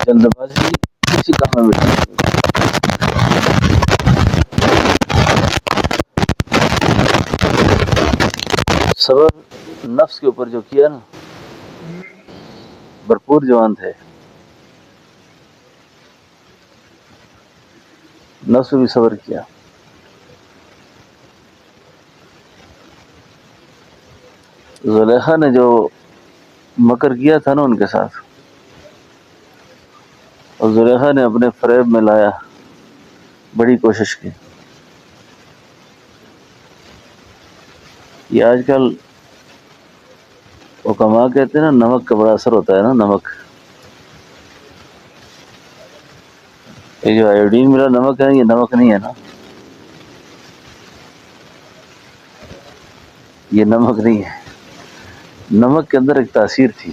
جلد بازی کسی کام میں بھی صبر نفس کے اوپر جو کیا نا بھرپور جوان تھے، نفس پہ بھی صبر کیا. زلیخا نے جو مکر کیا تھا نا ان کے ساتھ، اور زلیخا نے اپنے فریب میں لایا، بڑی کوشش کی. یہ آج کل حکما کہتے ہیں نا نمک کا بڑا اثر ہوتا ہے نا. نمک، یہ جو آیوڈین ملا نمک ہے، یہ نمک نہیں ہے نا، یہ نمک نہیں ہے. نمک کے اندر ایک تاثیر تھی،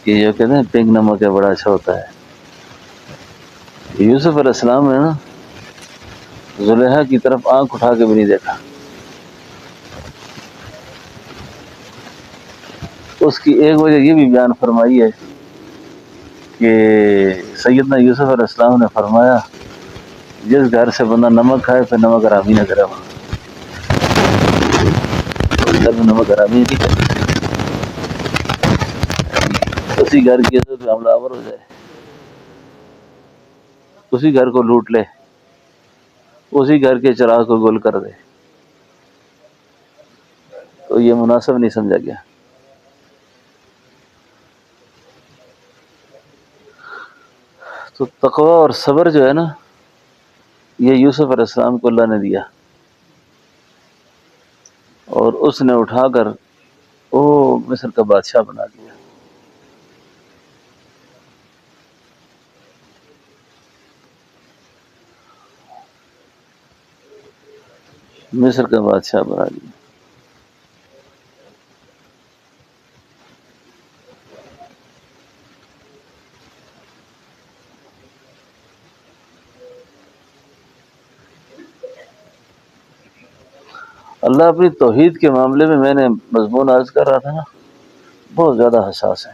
یہ جو کہتے ہیں پنک نمک ہے بڑا اچھا ہوتا ہے. یوسف علیہ السلام نے نا زلیخا کی طرف آنکھ اٹھا کے بھی نہیں دیکھا. اس کی ایک وجہ یہ بھی بیان فرمائی ہے کہ سیدنا یوسف علیہ السلام نے فرمایا جس گھر سے بندہ نمک کھائے پھر نمک حرامی نہ کرے، اس گھر میں نمک حرامی نہیں کرے، اسی گھر کی عزت پہ حملہ آور ہو جائے، اسی گھر کو لوٹ لے، اسی گھر کے چراغ کو گل کر دے، تو یہ مناسب نہیں سمجھا گیا. تو تقوی اور صبر جو ہے نا، یہ یوسف علیہ السلام کو اللہ نے دیا، اور اس نے اٹھا کر وہ مصر کا بادشاہ بنا دیا. مصر کا بادشاہ بنا دیا. اللہ اپنی توحید کے معاملے میں نے مضمون عرض کر رہا تھا نا، بہت زیادہ حساس ہے.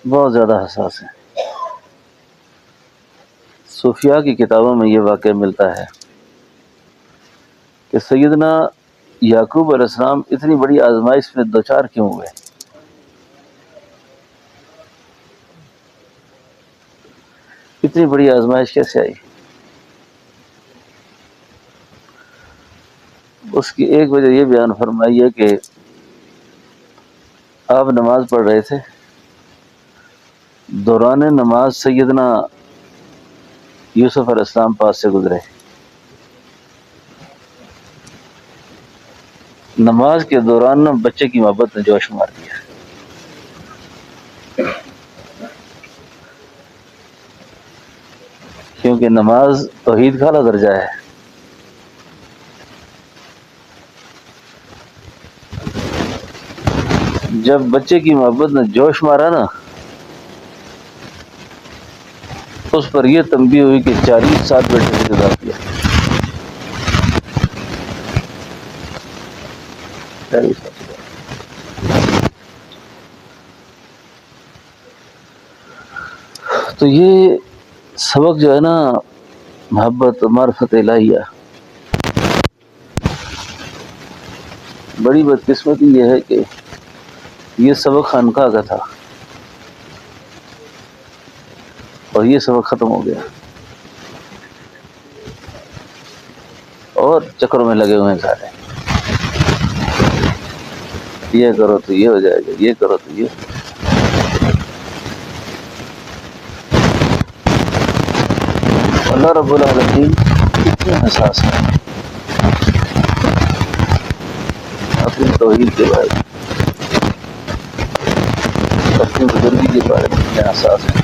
بہت زیادہ حساس ہے. صوفیاء کی کتابوں میں یہ واقعہ ملتا ہے کہ سیدنا یعقوب علیہ السلام اتنی بڑی آزمائش میں دوچار کیوں ہوئے. اتنی بڑی آزمائش کیسے آئی؟ اس کی ایک وجہ یہ بیان فرمائی ہے کہ آپ نماز پڑھ رہے تھے، دوران نماز سیدنا یوسف علیہ السلام پاس سے گزرے. نماز کے دوران بچے کی محبت نے جوش مار دیا، کیونکہ نماز توحید کا اعلیٰ درجہ ہے. جب بچے کی محبت نے جوش مارا نا، اس پر یہ تنبیہ ہوئی کہ 40 سال بیٹے سے جدا کیا. 40 سال. تو یہ سبق جو ہے نا محبت معرفت الہیہ، بڑی بدقسمتی یہ ہے کہ یہ سبق خانقاہ کا تھا اور یہ سبق ختم ہو گیا، اور چکروں میں لگے ہوئے ہیں سارے. یہ کرو تو یہ ہو جائے گا، یہ کرو تو یہ. اللہ رب العالمین اتنے حساس ہے اپنی توحید کے بارے میں، اپنی بزرگی کے بارے میں اتنے حساس ہے.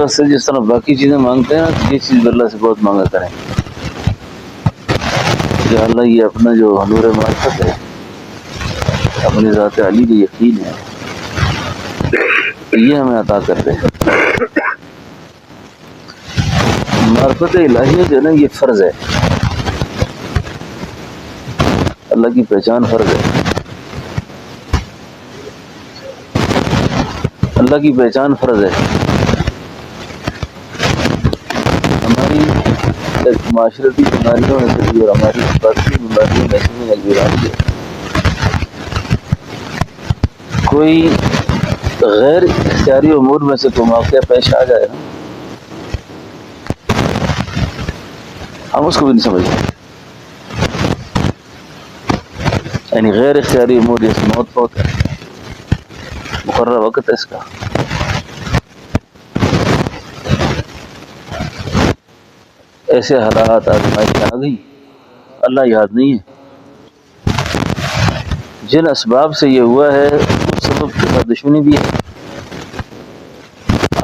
سے جس طرح باقی چیزیں مانگتے ہیں، یہ چیز اللہ سے بہت مانگا کریں کہ اللہ یہ اپنا جو نور معرفت ہے اپنی ذات علی کا یقین ہے، یہ ہمیں عطا کرتے ہیں۔ معرفت الہیہ جو ہے نا، یہ فرض ہے، اللہ کی پہچان فرض ہے۔ اللہ کی پہچان فرض ہے۔ ہماری ایک معاشرتی بیماریوں میں سے بھی اور ہماری ثقافتی بیماریوں میں سے بھی ایک بیماری ہے، کوئی غیر اختیاری امور میں سے کوئی واقعہ پیش آ جائے نا، ہم اس کو بھی نہیں سمجھتے۔ یعنی غیر اختیاری امور جیسے موت فوت ہے، مقررہ وقت ہے اس کا، ایسے حالات آزمائشیں آ گئی، اللہ یاد نہیں ہے۔ جن اسباب سے یہ ہوا ہے اس سبب کے ساتھ دشمنی بھی ہے،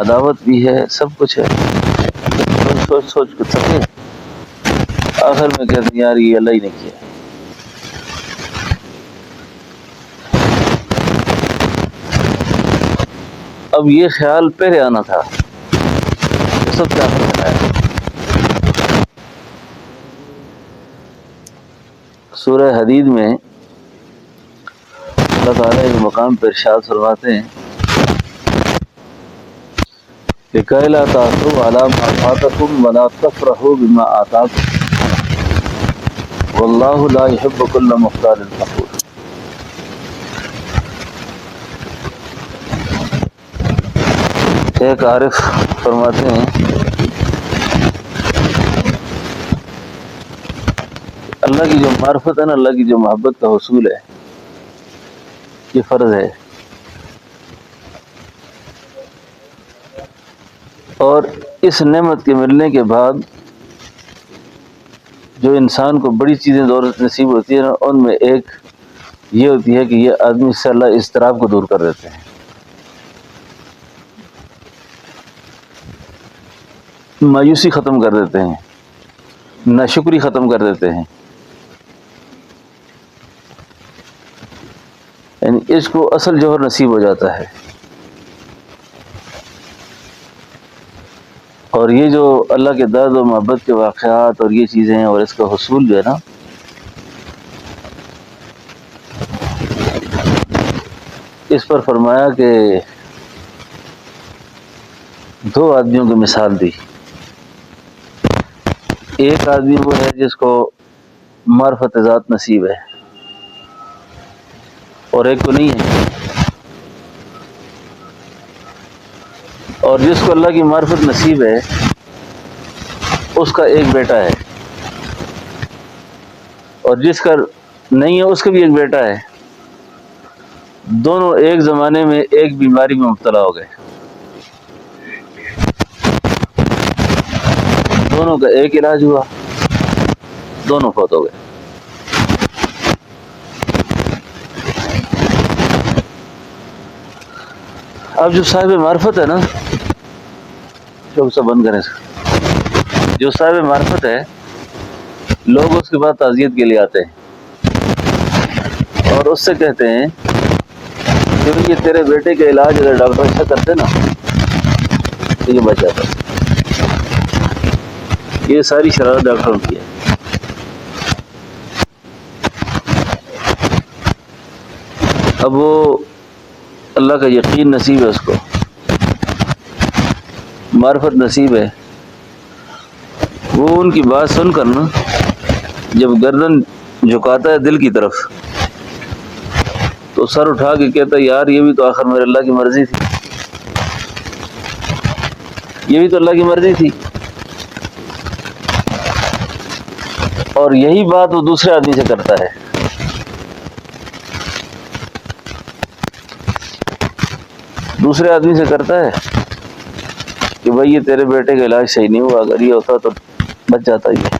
عداوت بھی ہے، سب کچھ ہے، سوچ سوچ کے تھکے، آخر میں کہتے ہیں یار یہ اللہ ہی نے کیا۔ اب یہ خیال پہلے آنا تھا، یہ سب کیا ہے۔ سورہ حدید میں اللہ تعالیٰ ایک مقام پر ارشاد فرماتے ہیں لِكَيْ لَا تَأْسَوْا عَلَىٰ مَا فَاتَكُمْ وَلَا تَفْرَحُوا بِمَا آتَاكُمْ وَاللَّهُ لَا يُحِبُّ كُلَّ مُخْتَالٍ فَخُورٍ۔ ایک عارف فرماتے ہیں اللہ کی جو معرفت ہے نا، اللہ کی جو محبت کا حصول ہے، یہ فرض ہے، اور اس نعمت کے ملنے کے بعد جو انسان کو بڑی چیزیں دولت نصیب ہوتی ہیں نا، ان میں ایک یہ ہوتی ہے کہ یہ آدمی سے اللہ اضطراب کو دور کر دیتے ہیں، مایوسی ختم کر دیتے ہیں، ناشکری ختم کر دیتے ہیں۔ یعنی اس کو اصل جوہر نصیب ہو جاتا ہے۔ اور یہ جو اللہ کے درد و محبت کے واقعات اور یہ چیزیں ہیں اور اس کا حصول جو ہے نا، اس پر فرمایا کہ دو آدمیوں کی مثال دی۔ ایک آدمی وہ ہے جس کو معرفت ذات نصیب ہے اور ایک کو نہیں ہے، اور جس کو اللہ کی معرفت نصیب ہے اس کا ایک بیٹا ہے، اور جس کا نہیں ہے اس کا بھی ایک بیٹا ہے، دونوں ایک زمانے میں ایک بیماری میں مبتلا ہو گئے، دونوں کا ایک علاج ہوا، دونوں فوت ہو گئے۔ اب جو صاحب معرفت ہے نا، جو بند کریں، جو صاحب معرفت ہے، لوگ اس کے بعد تعزیت کے لیے آتے ہیں اور اس سے کہتے ہیں کہ یہ تیرے بیٹے کا علاج اگر ڈاکٹر اچھا کرتے نا تو یہ بچ جاتا۔ یہ ساری شرارت ڈاکٹروں کی ہے۔ اب وہ اللہ کا یقین نصیب ہے، اس کو معرفت نصیب ہے، وہ ان کی بات سن کر نا جب گردن جھکاتا ہے دل کی طرف تو سر اٹھا کے کہتا ہے یار یہ بھی تو آخر میرے اللہ کی مرضی تھی، یہ بھی تو اللہ کی مرضی تھی۔ اور یہی بات وہ دوسرے آدمی سے کرتا ہے، دوسرے آدمی سے کرتا ہے کہ بھائی یہ تیرے بیٹے کا علاج صحیح نہیں ہوا، اگر یہ ہوتا تو بچ جاتا یہ۔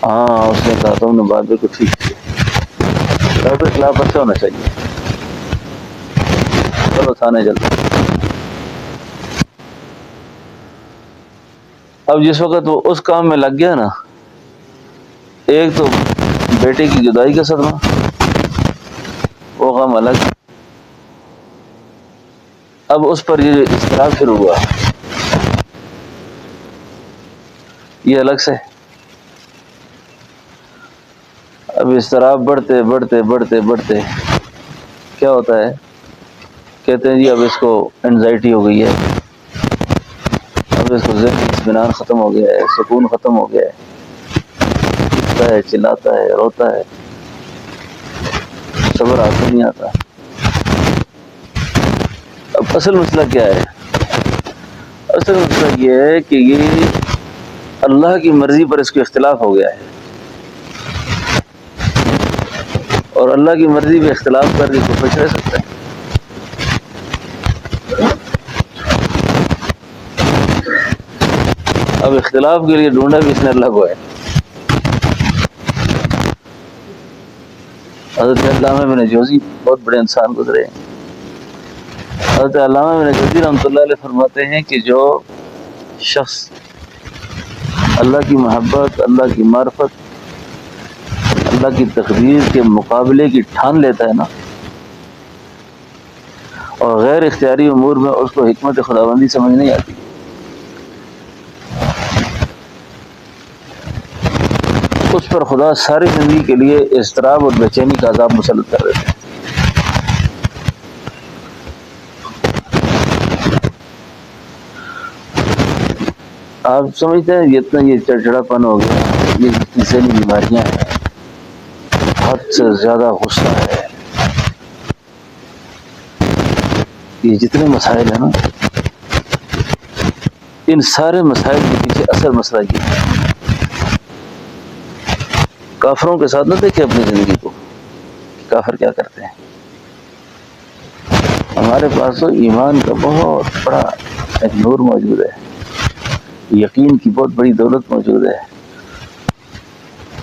ہاں اس نے کہا تم نے بات بالکل ٹھیک کی، ڈاکٹر کے خلاف اچھا ہونا چاہیے، چلو تھانے چلتے۔ اب جس وقت وہ اس کام میں لگ گیا نا، ایک تو بیٹے کی جدائی کا صدمہ، وہ غم الگ. اب اس پر یہ جو اضطراب شروع ہوا یہ الگ سے. اب اضطراب بڑھتے بڑھتے بڑھتے بڑھتے کیا ہوتا ہے، کہتے ہیں جی اب اس کو انزائٹی ہو گئی ہے، اب اس کو ذہنی اطمینان ختم ہو گیا ہے، سکون ختم ہو گیا ہے، چیختا ہے، چلاتا ہے، روتا ہے، صبر ہاتھ میں نہیں آتا. اب اصل مسئلہ کیا ہے؟ اصل مسئلہ یہ ہے کہ یہ اللہ کی مرضی پر اس کو اختلاف ہو گیا ہے، اور اللہ کی مرضی پہ اختلاف کر کے کوئی خوش رہ سکتا ہے؟ اب اختلاف کے لیے ڈھونڈا بھی اس نے اللہ کو ہے. حضرت علامہ ابن جوزی بہت بڑے انسان گزرے ہیں. حضرت علامہ ابن جوزی رحمۃ اللہ علیہ فرماتے ہیں کہ جو شخص اللہ کی محبت، اللہ کی معرفت، اللہ کی تقدیر کے مقابلے کی ٹھان لیتا ہے نا، اور غیر اختیاری امور میں اس کو حکمت خداوندی سمجھ نہیں آتی، اس پر خدا ساری زندگی کے لیے اضطراب اور بے چینی کا عذاب مسلط کر دیتے ہیں. آپ سمجھتے ہیں جتنا یہ چڑچڑاپن ہو گیا، یہ جتنی ذہنی بیماریاں ہیں، حد سے زیادہ غصہ ہے، یہ جتنے مسائل ہیں نا، ان سارے مسائل کے پیچھے اصل مسئلہ یہ ہے. کافروں کے ساتھ نہ دیکھیں اپنی زندگی کو کہ کافر کیا کرتے ہیں. ہمارے پاس تو ایمان کا بہت بڑا ایک نور موجود ہے، یقین کی بہت بڑی دولت موجود ہے.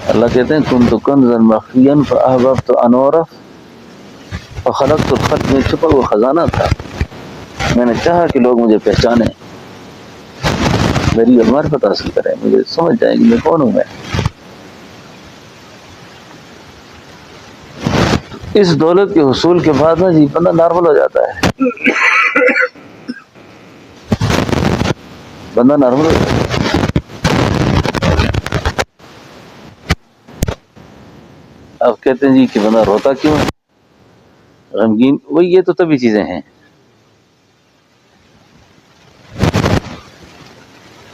اللہ کہتے ہیں کنت کنزا مخفیا فاحببت ان اعرف فخلقت الخلق، میں چھپا ہوا خزانہ تھا، میں نے چاہا کہ لوگ مجھے پہچانیں، میری معرفت حاصل کریں، مجھے سمجھ جائیں کہ میں کون ہوں. میں اس دولت کے حصول کے بعد نا جی بندہ نارمل ہو جاتا ہے، بندہ نارمل ہو جاتا ہے. آپ کہتے ہیں جی کہ بندہ روتا کیوں ہے، غمگین، وہی یہ تو تبھی چیزیں ہیں.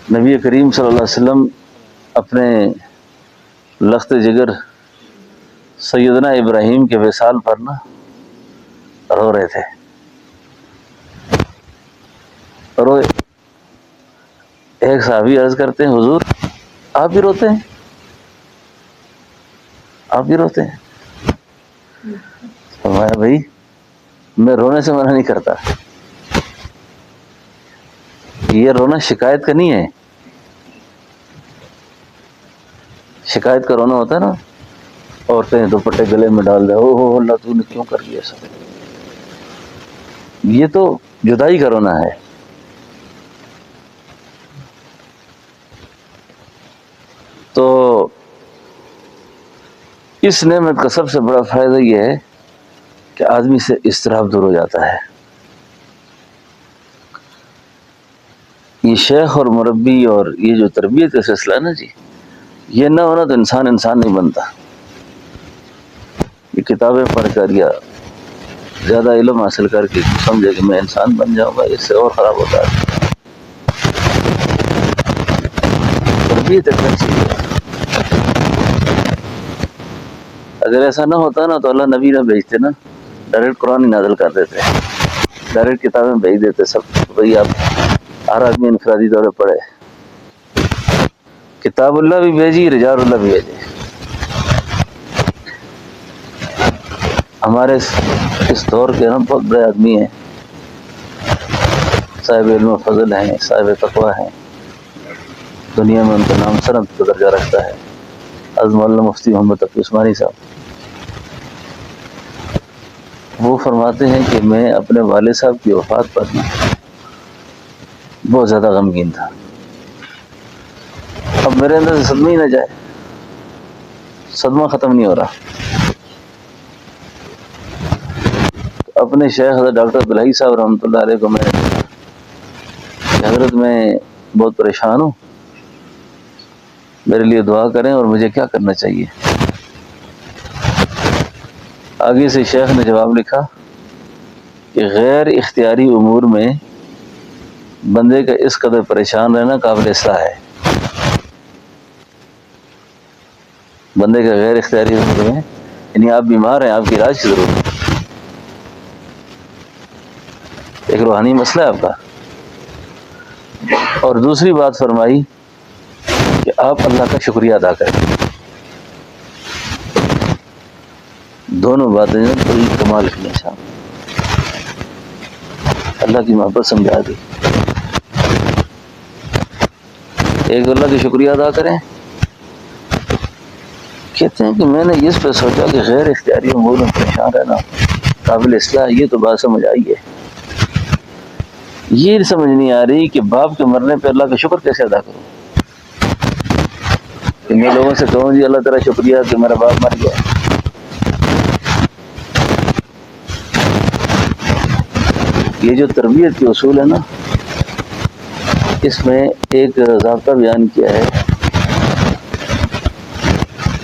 نبی کریم صلی اللہ علیہ وسلم اپنے لخت جگر سیدنا ابراہیم کے وصال پر نا رو رہے تھے، روئے. ایک صحابی عرض کرتے ہیں حضور آپ بھی روتے ہیں، آپ بھی روتے ہیں؟ فرمایا بھائی میں رونے سے منع نہیں کرتا، یہ رونا شکایت کا نہیں ہے. شکایت کا رونا ہوتا ہے نا، عورتیں دوپٹے گلے میں ڈال دیں، او ہو اللہ تو نے کیوں کر دیا سب، یہ تو جدائی کا رونا ہے. تو اس نعمت کا سب سے بڑا فائدہ یہ ہے کہ آدمی سے اضطراب دور ہو جاتا ہے. یہ شیخ اور مربی اور یہ جو تربیت کا سلسلہ ہے نا جی، یہ نہ ہونا تو انسان نہیں بنتا. یہ کتابیں پڑھ کر یا زیادہ علم حاصل کر کے سمجھے کہ میں انسان بن جاؤں گا، اس سے اور خراب ہوتا ہے. تربیت ایک اچھی ہے. اگر ایسا نہ ہوتا نا تو اللہ نبی نہ بھیجتے نا، ڈائریکٹ قرآن ہی نازل کر دیتے، ڈائریکٹ کتابیں بھیج دیتے سب. بھائی آپ ہر آدمی انفرادی طور پہ پڑھے. کتاب اللہ بھی بھیجی، رجال اللہ بھی بھیجے. ہمارے اس دور کے ہم بہت بڑے آدمی ہیں، صاحب علم و فضل ہیں، صاحب تقویٰ ہیں، دنیا میں ان کا نام سرند کا درجہ رکھتا ہے. حضرت مولانا مفتی محمد تقی عثمانی صاحب وہ فرماتے ہیں کہ میں اپنے والد صاحب کی وفات پر بہت زیادہ غمگین تھا. اب میرے اندر سے صدمہ ہی نہ جائے، صدمہ ختم نہیں ہو رہا. اپنے شیخ حضرت ڈاکٹر عبدالحی صاحب رحمۃ اللہ علیہ کو میں نے کہا کہ حضرت میں بہت پریشان ہوں، میرے لیے دعا کریں اور مجھے کیا کرنا چاہیے۔ آگے سے شیخ نے جواب لکھا کہ غیر اختیاری امور میں بندے کا اس قدر پریشان رہنا قابل اصلاح ہے۔ بندے کا غیر اختیاری امور میں، یعنی آپ بیمار ہیں، آپ کی علاج کی ضرورت ہے، ایک روحانی مسئلہ ہے آپ کا۔ اور دوسری بات فرمائی کہ آپ اللہ کا شکریہ ادا کریں۔ دونوں باتیں بڑی کمال کی نشان، اللہ کی محبت سمجھا دی۔ ایک اللہ کا شکریہ ادا کریں، کہتے ہیں کہ میں نے اس پہ سوچا کہ غیر اختیاری امور میں پریشان رہنا قابل اصلاح، یہ تو بات سمجھ آئی ہے، یہ سمجھ نہیں آ رہی کہ باپ کے مرنے پہ اللہ کا شکر کیسے ادا کروں۔ کہ میں لوگوں سے کہوں جی اللہ تعالیٰ شکریہ کہ میرا باپ مر گیا۔ یہ جو تربیت کے اصول ہے نا، اس میں ایک ضابطہ بیان کیا ہے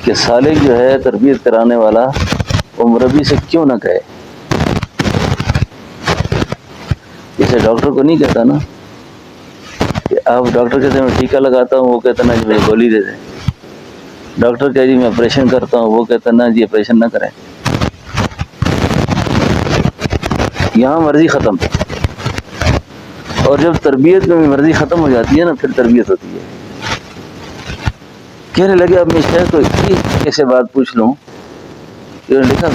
کہ سالک جو ہے تربیت کرانے والا وہ مربی سے کیوں نہ کہے۔ جیسے ڈاکٹر کو نہیں کہتا نا کہ آپ ڈاکٹر کہتے ہیں میں ٹیکہ لگاتا ہوں، وہ کہتا نا جی مجھے گولی دے دیں۔ ڈاکٹر کہے جی میں آپریشن کرتا ہوں، وہ کہتا نا جی آپریشن نہ کریں۔ یہاں مرضی ختم، اور جب تربیت میں بھی مرضی ختم ہو جاتی ہے نا، پھر تربیت ہوتی ہے۔ کہنے لگے اب میں شیخ کو کیسے بات پوچھ لوں، انہوں نے لکھا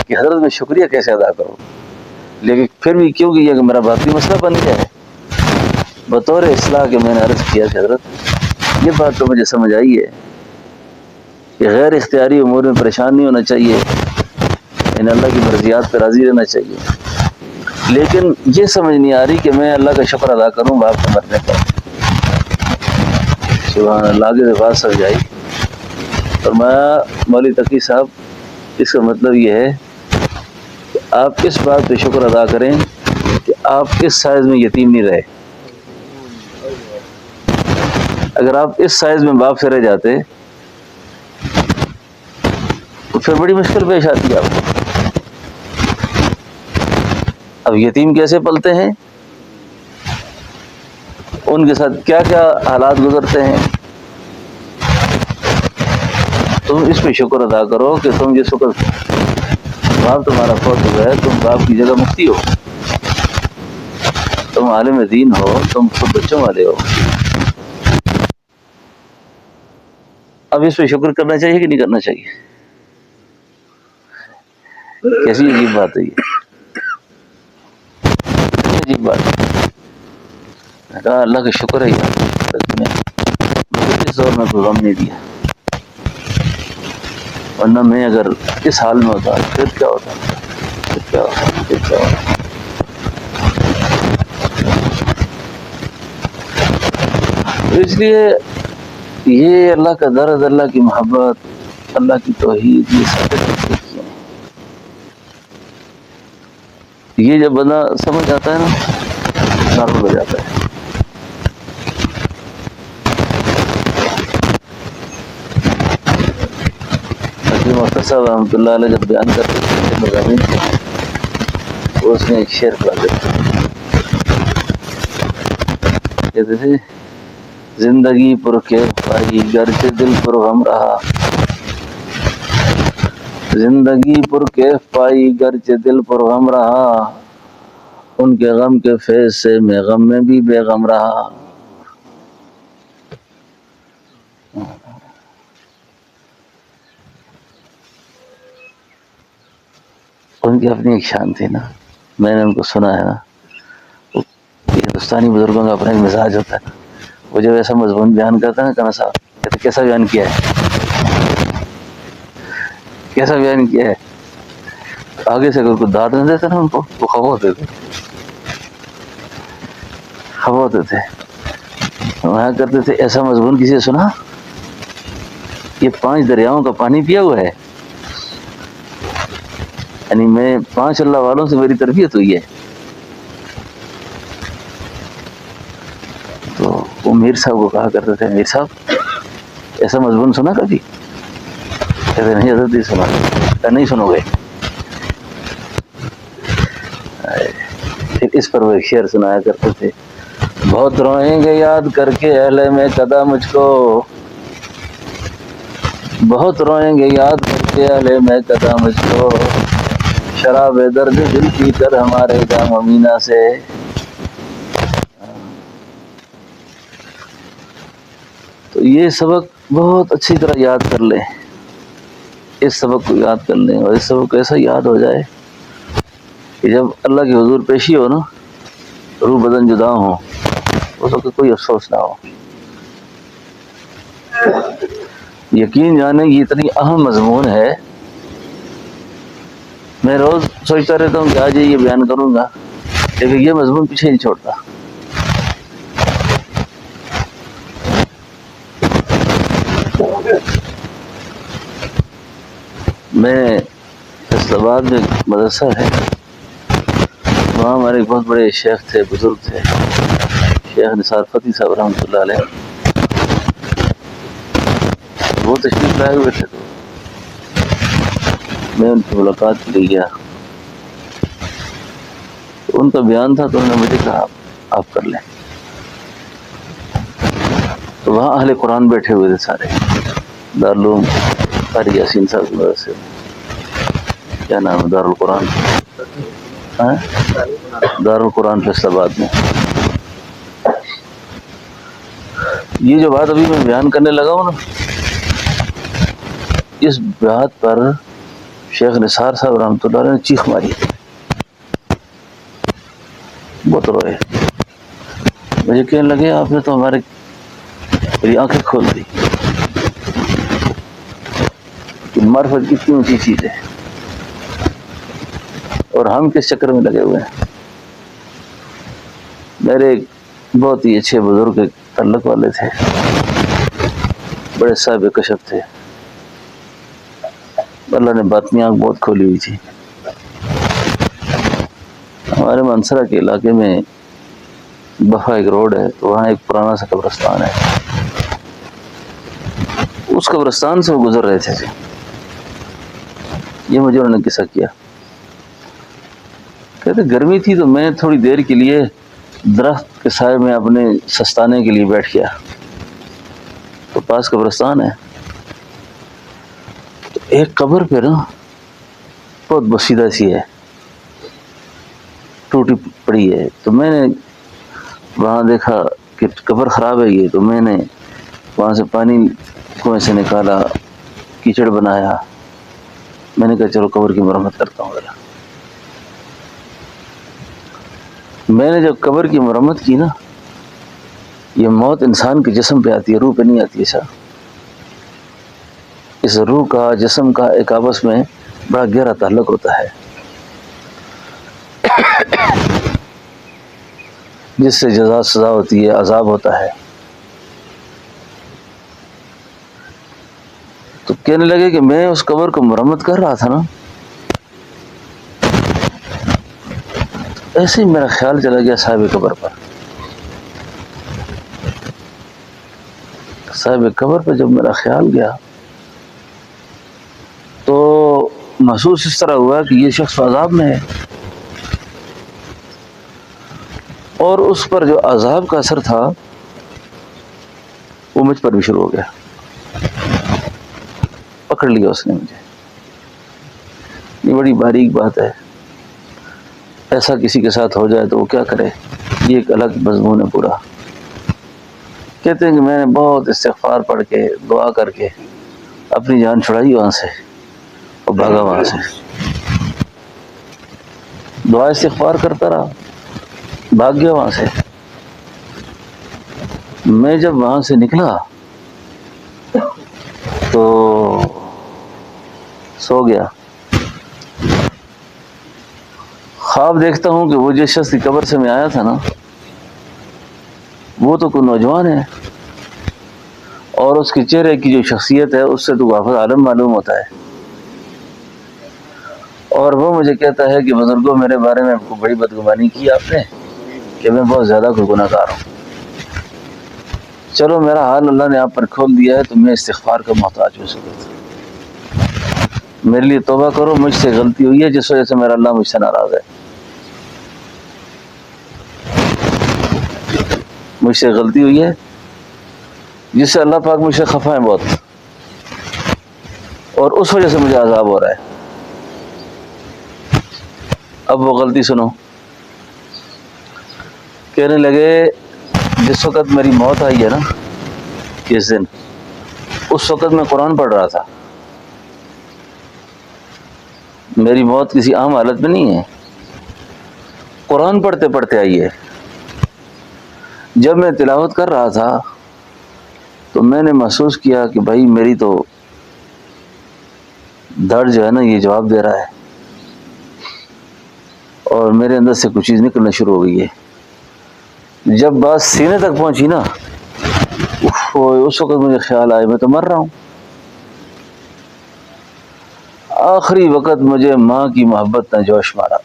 کہ حضرت میں شکریہ کیسے ادا کروں، لیکن پھر بھی کیوں کیا کہ میرا باقی مسئلہ بن گیا ہے۔ بطور اصلاح کے میں نے عرض کیا کہ حضرت یہ بات تو مجھے سمجھ آئی ہے کہ غیر اختیاری امور میں پریشان نہیں ہونا چاہیے، ان اللہ کی مرضیات پہ راضی رہنا چاہیے، لیکن یہ سمجھ نہیں آ رہی کہ میں اللہ کا شکر ادا کروں باپ کے مرنے پر۔ سبحان اللہ، آگے سے بات سمجھ آئی۔ فرمایا مولوی تقی صاحب اس کا مطلب یہ ہے کہ آپ اس بات پہ شکر ادا کریں کہ آپ اس سائز میں یتیم نہیں رہے۔ اگر آپ اس سائز میں باپ سے رہ جاتے تو پھر بڑی مشکل پیش آتی ہے آپ کو۔ اب یتیم کیسے پلتے ہیں، ان کے ساتھ کیا کیا حالات گزرتے ہیں، تم اس پہ شکر ادا کرو کہ تم جس وقت باپ تمہارا فوت ہوا ہے، تم باپ کی جگہ مفتی ہو، تم عالم دین ہو، تم خود بچوں والے ہو۔ اب اس پہ شکر کرنا چاہیے کہ نہیں کرنا چاہیے؟ کیسی عجیب بات ہے یہ، عجیب بات ہے۔ کہا اللہ کا شکر ہے یار، مجھے اس دور میں کوئی غم نہیں دیا، ورنہ میں اگر اس حال میں ہوتا پھر کیا ہوتا، پھر کیا ہوتا، پھر کیا ہوتا۔ اس لیے یہ اللہ کا درد، اللہ کی محبت، اللہ کی توحید، یہ سارے ہیں، یہ جب بندہ سمجھ آتا ہے نا، نارمل ہو جاتا ہے۔ مفتی صاحب رحمۃ اللہ علیہ جب بیان کرتے تھے مضامین کو، اس میں ایک شعر پڑھا دیتے کہتے تھے زندگی پر کیف پائی گرچہ دل پر غم رہا، زندگی پر کیف پائی گرچہ دل پر غم رہا، ان کے غم کے فیض سے میں غم میں بھی بے غم رہا۔ ان کی اپنی ایک شان تھی نا، میں نے ان کو سنا ہے نا، ہندوستانی بزرگوں کا اپنا ایک مزاج ہوتا ہے نا، وہ جب ایسا مضمون بیان کرتا ہے نا، کہنا صاحب کہتے کیسا بیان کیا ہے، کیسا بیان کیا ہے، آگے سے اگر کوئی داد نہ دیتے نا ان کو، وہ خفا ہوتے تھے، خفا ہوتے تھے، وہاں کرتے تھے ایسا مضمون کسی نے سنا، یہ 5 دریاؤں کا پانی پیا ہوا ہے، یعنی میں 5 اللہ والوں سے میری تربیت ہوئی ہے. تو وہ میر صاحب کو کہا کرتے تھے, میر صاحب ایسا مضمون سنا کبھی؟ کہتے نہیں حضرت نہیں سنا. نہیں سنو گے؟ پھر اس پر وہ ایک شعر سنایا کرتے تھے, بہت روئیں گے یاد کر کے اہل میں قدا مجھ کو, بہت روئیں گے یاد کر کے اہل میں قدا مجھ کو, شراب درد دل پی کر ہمارے جام امینا سے. تو یہ سبق بہت اچھی طرح یاد کر لیں, اس سبق کو یاد کر لیں, اور اس سبق کو ایسا یاد ہو جائے کہ جب اللہ کے حضور پیشی ہو نا, روح بدن جدا ہو, اس وقت کوئی افسوس نہ ہو. یقین جانیں کہ اتنی اہم مضمون ہے. میں روز سوچتا رہتا ہوں کہ آج یہ بیان کروں گا, لیکن یہ مضمون پیچھے نہیں چھوڑتا. میں فیصل آباد میں مدرسہ ہے, وہاں ہمارے بہت بڑے شیخ تھے, بزرگ تھے, شیخ نثار فتح صاحب رحمۃ اللہ علیہ. وہ تشریف لائے ہوئے تھے, تو میں ان کی ملاقات کے لیے گیا. ان کا بیان تھا تو انہوں نے مجھے کہا آپ کر لیں. تو وہاں اہل قرآن بیٹھے ہوئے تھے سارے, دارالعلوم قاری یاسین صاحب کی مدد سے, کیا نام ہے دارالقرآن, دارالقرآن فیصل آباد میں. یہ جو بات ابھی میں بیان کرنے لگا ہوں نا, اس بات پر شیخ نثار صاحب رحمۃ اللہ علیہ نے چیخ ماری, بہت روئے. مجھے کہنے لگے آپ نے تو میری آنکھیں کھول دی کہ معرفت کتنی اونچی چیز ہے, اور ہم کس چکر میں لگے ہوئے ہیں. میرے بہت ہی اچھے بزرگ تعلق والے تھے, بڑے صاحب کشف تھے, اللہ نے باطنی آنکھ بہت کھولی ہوئی تھی. ہمارے منسرا کے علاقے میں بفا ایک روڈ ہے, تو وہاں ایک پرانا سا قبرستان ہے. اس قبرستان سے وہ گزر رہے تھے, یہ مجھے انہوں نے قصہ کیا. کہتے گرمی تھی تو میں تھوڑی دیر کے لیے درخت کے سائے میں اپنے سستانے کے لیے بیٹھ گیا, تو پاس قبرستان ہے. تو ایک قبر پہ نا بہت بسیدہ سی ہے, ٹوٹی پڑی ہے. تو میں نے وہاں دیکھا کہ قبر خراب ہے یہ, تو میں نے وہاں سے پانی کنویں سے نکالا, کیچڑ بنایا. میں نے کہا چلو قبر کی مرمت کرتا ہوں ذرا. میں نے جب قبر کی مرمت کی نا, یہ موت انسان کے جسم پہ آتی ہے, روح پہ نہیں آتی ہے. اس روح کا جسم کا ایک آپس میں بڑا گہرا تعلق ہوتا ہے, جس سے جزا سزا ہوتی ہے, عذاب ہوتا ہے. تو کہنے لگے کہ میں اس قبر کو مرمت کر رہا تھا نا, ایسے ہی میرا خیال چلا گیا صاحب قبر پر. صاحب قبر پہ جب میرا خیال گیا تو محسوس اس طرح ہوا کہ یہ شخص عذاب میں ہے, اور اس پر جو عذاب کا اثر تھا وہ مجھ پر بھی شروع ہو گیا. پکڑ لیا اس نے مجھے. یہ بڑی باریک بات ہے, ایسا کسی کے ساتھ ہو جائے تو وہ کیا کرے, یہ ایک الگ مضمون ہے پورا. کہتے ہیں کہ میں نے بہت استغفار پڑھ کے دعا کر کے اپنی جان چھڑائی وہاں سے, اور بھاگا وہاں سے. دعا استغفار کرتا رہا, بھاگ گیا وہاں سے. میں جب وہاں سے نکلا تو سو گیا. خواب دیکھتا ہوں کہ وہ جس شخص کی قبر سے میں آیا تھا نا, وہ تو کوئی نوجوان ہے, اور اس کے چہرے کی جو شخصیت ہے اس سے تو غافل عالم معلوم ہوتا ہے. اور وہ مجھے کہتا ہے کہ بزرگوں میرے بارے میں بڑی بدگمانی کی آپ نے کہ میں بہت زیادہ کوئی گناہ گار ہوں. چلو میرا حال اللہ نے آپ پر کھول دیا ہے تو میں استغفار کا محتاج ہو سکتا. میرے لیے توبہ کرو، مجھ سے غلطی ہوئی ہے جس وجہ سے میرا اللہ مجھ سے ناراض ہے. مجھ سے غلطی ہوئی ہے جس سے اللہ پاک مجھ سے خفا ہے بہت، اور اس وجہ سے مجھے عذاب ہو رہا ہے. اب وہ غلطی سنو. کہنے لگے جس وقت میری موت آئی ہے نا، کس دن، اس وقت میں قرآن پڑھ رہا تھا. میری موت کسی عام حالت میں نہیں ہے، قرآن پڑھتے پڑھتے آئی ہے. جب میں تلاوت کر رہا تھا تو میں نے محسوس کیا کہ بھائی میری تو دھڑ جو ہے نا یہ جواب دے رہا ہے، اور میرے اندر سے کچھ چیز نکلنا شروع ہو گئی ہے. جب بات سینے تک پہنچی نا، اس وقت مجھے خیال آیا میں تو مر رہا ہوں. آخری وقت مجھے ماں کی محبت نے جوش مارا.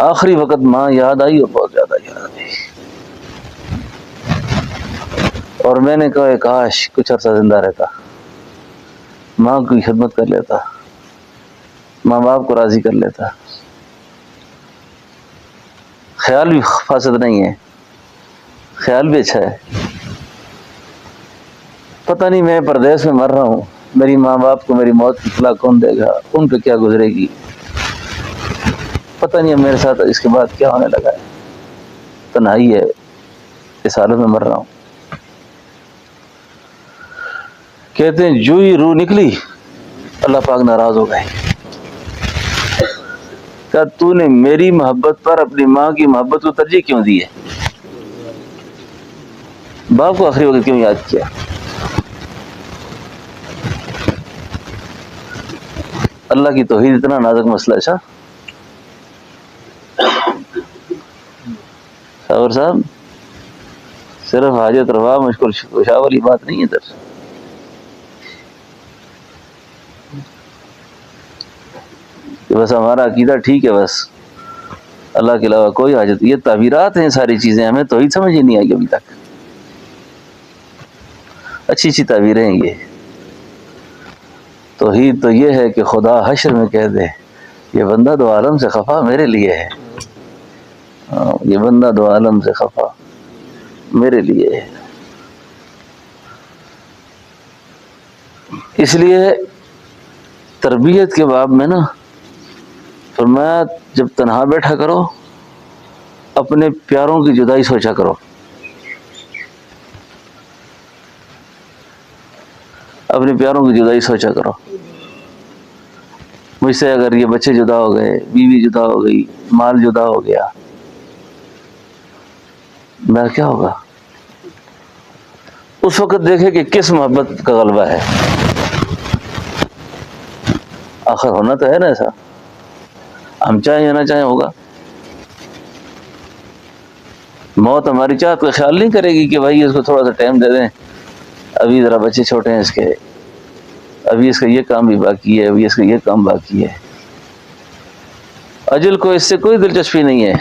آخری وقت ماں یاد آئی اور بہت زیادہ یاد آئی. اور میں نے کہا کاش کچھ عرصہ زندہ رہتا، ماں کی خدمت کر لیتا، ماں باپ کو راضی کر لیتا. خیال بھی فاسد نہیں ہے، خیال بھی اچھا ہے. پتہ نہیں میں پردیس میں مر رہا ہوں، میری ماں باپ کو میری موت کی اطلاع کون دے گا، ان پہ کیا گزرے گی، پتہ نہیں میرے ساتھ اس کے بعد کیا ہونے لگا ہے. تنہائی ہے، اس حالت میں مر رہا ہوں. کہتے ہیں جو ہی روح نکلی اللہ پاک ناراض ہو گئے. کہ تو نے میری محبت پر اپنی ماں کی محبت کو ترجیح کیوں دی ہے؟ باپ کو آخری وقت کیوں یاد کیا؟ اللہ کی توحید اتنا نازک مسئلہ ہے. صاحب صرف حاجت روا مشکل کشا والی بات نہیں ہے. در بس ہمارا عقیدہ ٹھیک ہے، بس اللہ کے علاوہ کوئی حاجت. یہ تعبیرات ہیں ساری چیزیں، ہمیں توحید سمجھ ہی نہیں آئی ابھی تک. اچھی اچھی تعبیریں ہیں یہ. توحید تو یہ ہے کہ خدا حشر میں کہہ دے یہ بندہ دو عالم سے خفا میرے لیے ہے. یہ بندہ دو عالم سے خفا میرے لیے ہے. اس لیے تربیت کے باب میں نا فرمایا جب تنہا بیٹھا کرو اپنے پیاروں کی جدائی سوچا کرو. اپنے پیاروں کی جدائی سوچا کرو. مجھ سے اگر یہ بچے جدا ہو گئے، بیوی جدا ہو گئی، مال جدا ہو گیا، میرا کیا ہوگا؟ اس وقت دیکھے کہ کس محبت کا غلبہ ہے. آخر ہونا تو ہے نا ایسا، ہم چاہیں یا نہ چاہیں ہوگا. موت ہماری چاہت کا خیال نہیں کرے گی کہ بھائی اس کو تھوڑا سا ٹائم دے دیں، ابھی ذرا بچے چھوٹے ہیں اس کے، ابھی اس کا یہ کام بھی باقی ہے، ابھی اس کا یہ کام باقی ہے. اجل کو اس سے کوئی دلچسپی نہیں ہے.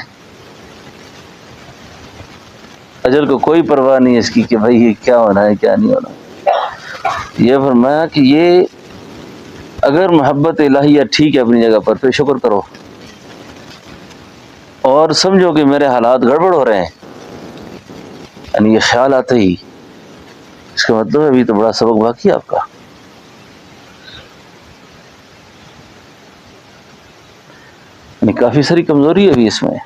اجل کو کوئی پرواہ نہیں ہے اس کی کہ بھائی یہ کیا ہونا ہے کیا نہیں ہونا. یہ فرمایا کہ یہ اگر محبت الہیہ ٹھیک ہے اپنی جگہ پر پھر شکر کرو، اور سمجھو کہ میرے حالات گڑبڑ ہو رہے ہیں. یعنی یہ خیال آتے ہی اس کا مطلب ابھی تو بڑا سبق باقی ہے آپ کا. یعنی کافی ساری کمزوری ہے ابھی اس میں.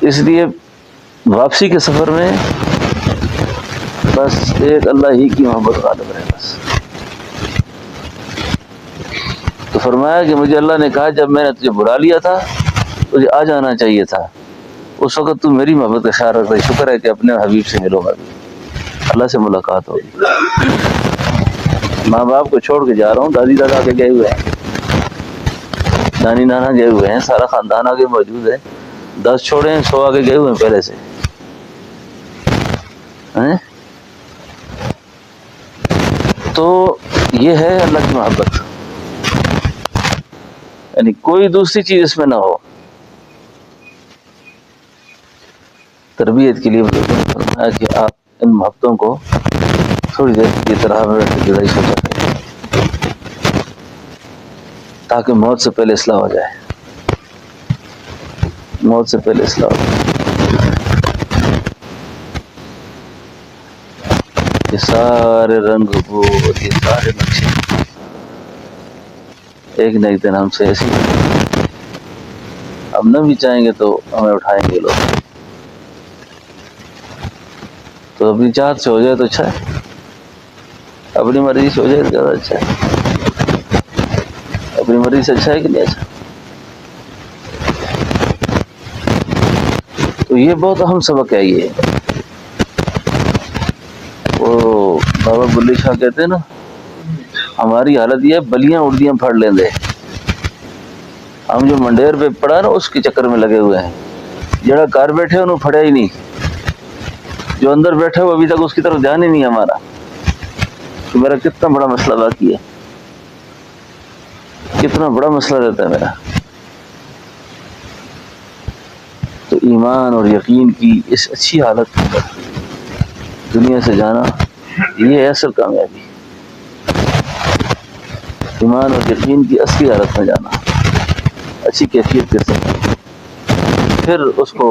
اس لیے واپسی کے سفر میں بس ایک اللہ ہی کی محبت غالب رہے بس. تو فرمایا کہ مجھے اللہ نے کہا جب میں نے تجھے بلا لیا تھا تجھے آ جانا چاہیے تھا، اس وقت تو میری محبت کا خیال رکھ رہی. شکر ہے کہ اپنے حبیب سے ملو گا، اللہ سے ملاقات ہوگی. ماں باپ کو چھوڑ کے جا رہا ہوں، دادی دادا کے گئے ہوئے ہیں، نانی نانا گئے ہوئے ہیں، سارا خاندان آگے موجود ہے. 10 چھوڑے ہیں، 100 آگے گئے ہوئے ہیں پہلے سے. تو یہ ہے اللہ کی محبت، یعنی کوئی دوسری چیز اس میں نہ ہو۔ تربیت کے لیے فرمایا کہ آپ ان محبتوں کو تھوڑی دیر کی طرح میں جدائی سوچا کریں تاکہ موت سے پہلے اصلاح ہو جائے، موت سے پہلے اصلاح ہو جائے۔ یہ سارے رنگ بو اور یہ سارے نقشے ایک نہ ایک دن ہم سے ایسی ہم نہ بھی چاہیں گے تو ہمیں اٹھائیں گے لوگ۔ تو اپنی چاہت سے ہو جائے تو اچھا ہے، اپنی مرضی سے ہو جائے تو زیادہ اچھا ہے۔ اپنی مرضی سے اچھا ہے کہ نہیں اچھا؟ تو یہ بہت اہم سبق ہے۔ یہ وہ بابا بلی شاہ کہتے ہیں نا، ہماری حالت یہ ہے بلیاں اردیاں پھڑ لیں دے، ہم جو منڈیر پہ پڑا نا اس کے چکر میں لگے ہوئے ہیں، جڑا کار بیٹھے انہوں پھڑے ہی نہیں، جو اندر بیٹھے ہو ابھی تک اس کی طرف دھیان ہی نہیں ہمارا کہ میرا کتنا بڑا مسئلہ باقی ہے، کتنا بڑا مسئلہ رہتا ہے میرا۔ تو ایمان اور یقین کی اس اچھی حالت کے اندر دنیا سے جانا، یہ ہے اصل کامیابی۔ ایمان اور یقین کی اصلی حالت میں جانا، اچھی کیفیت کے ساتھ۔ پھر اس کو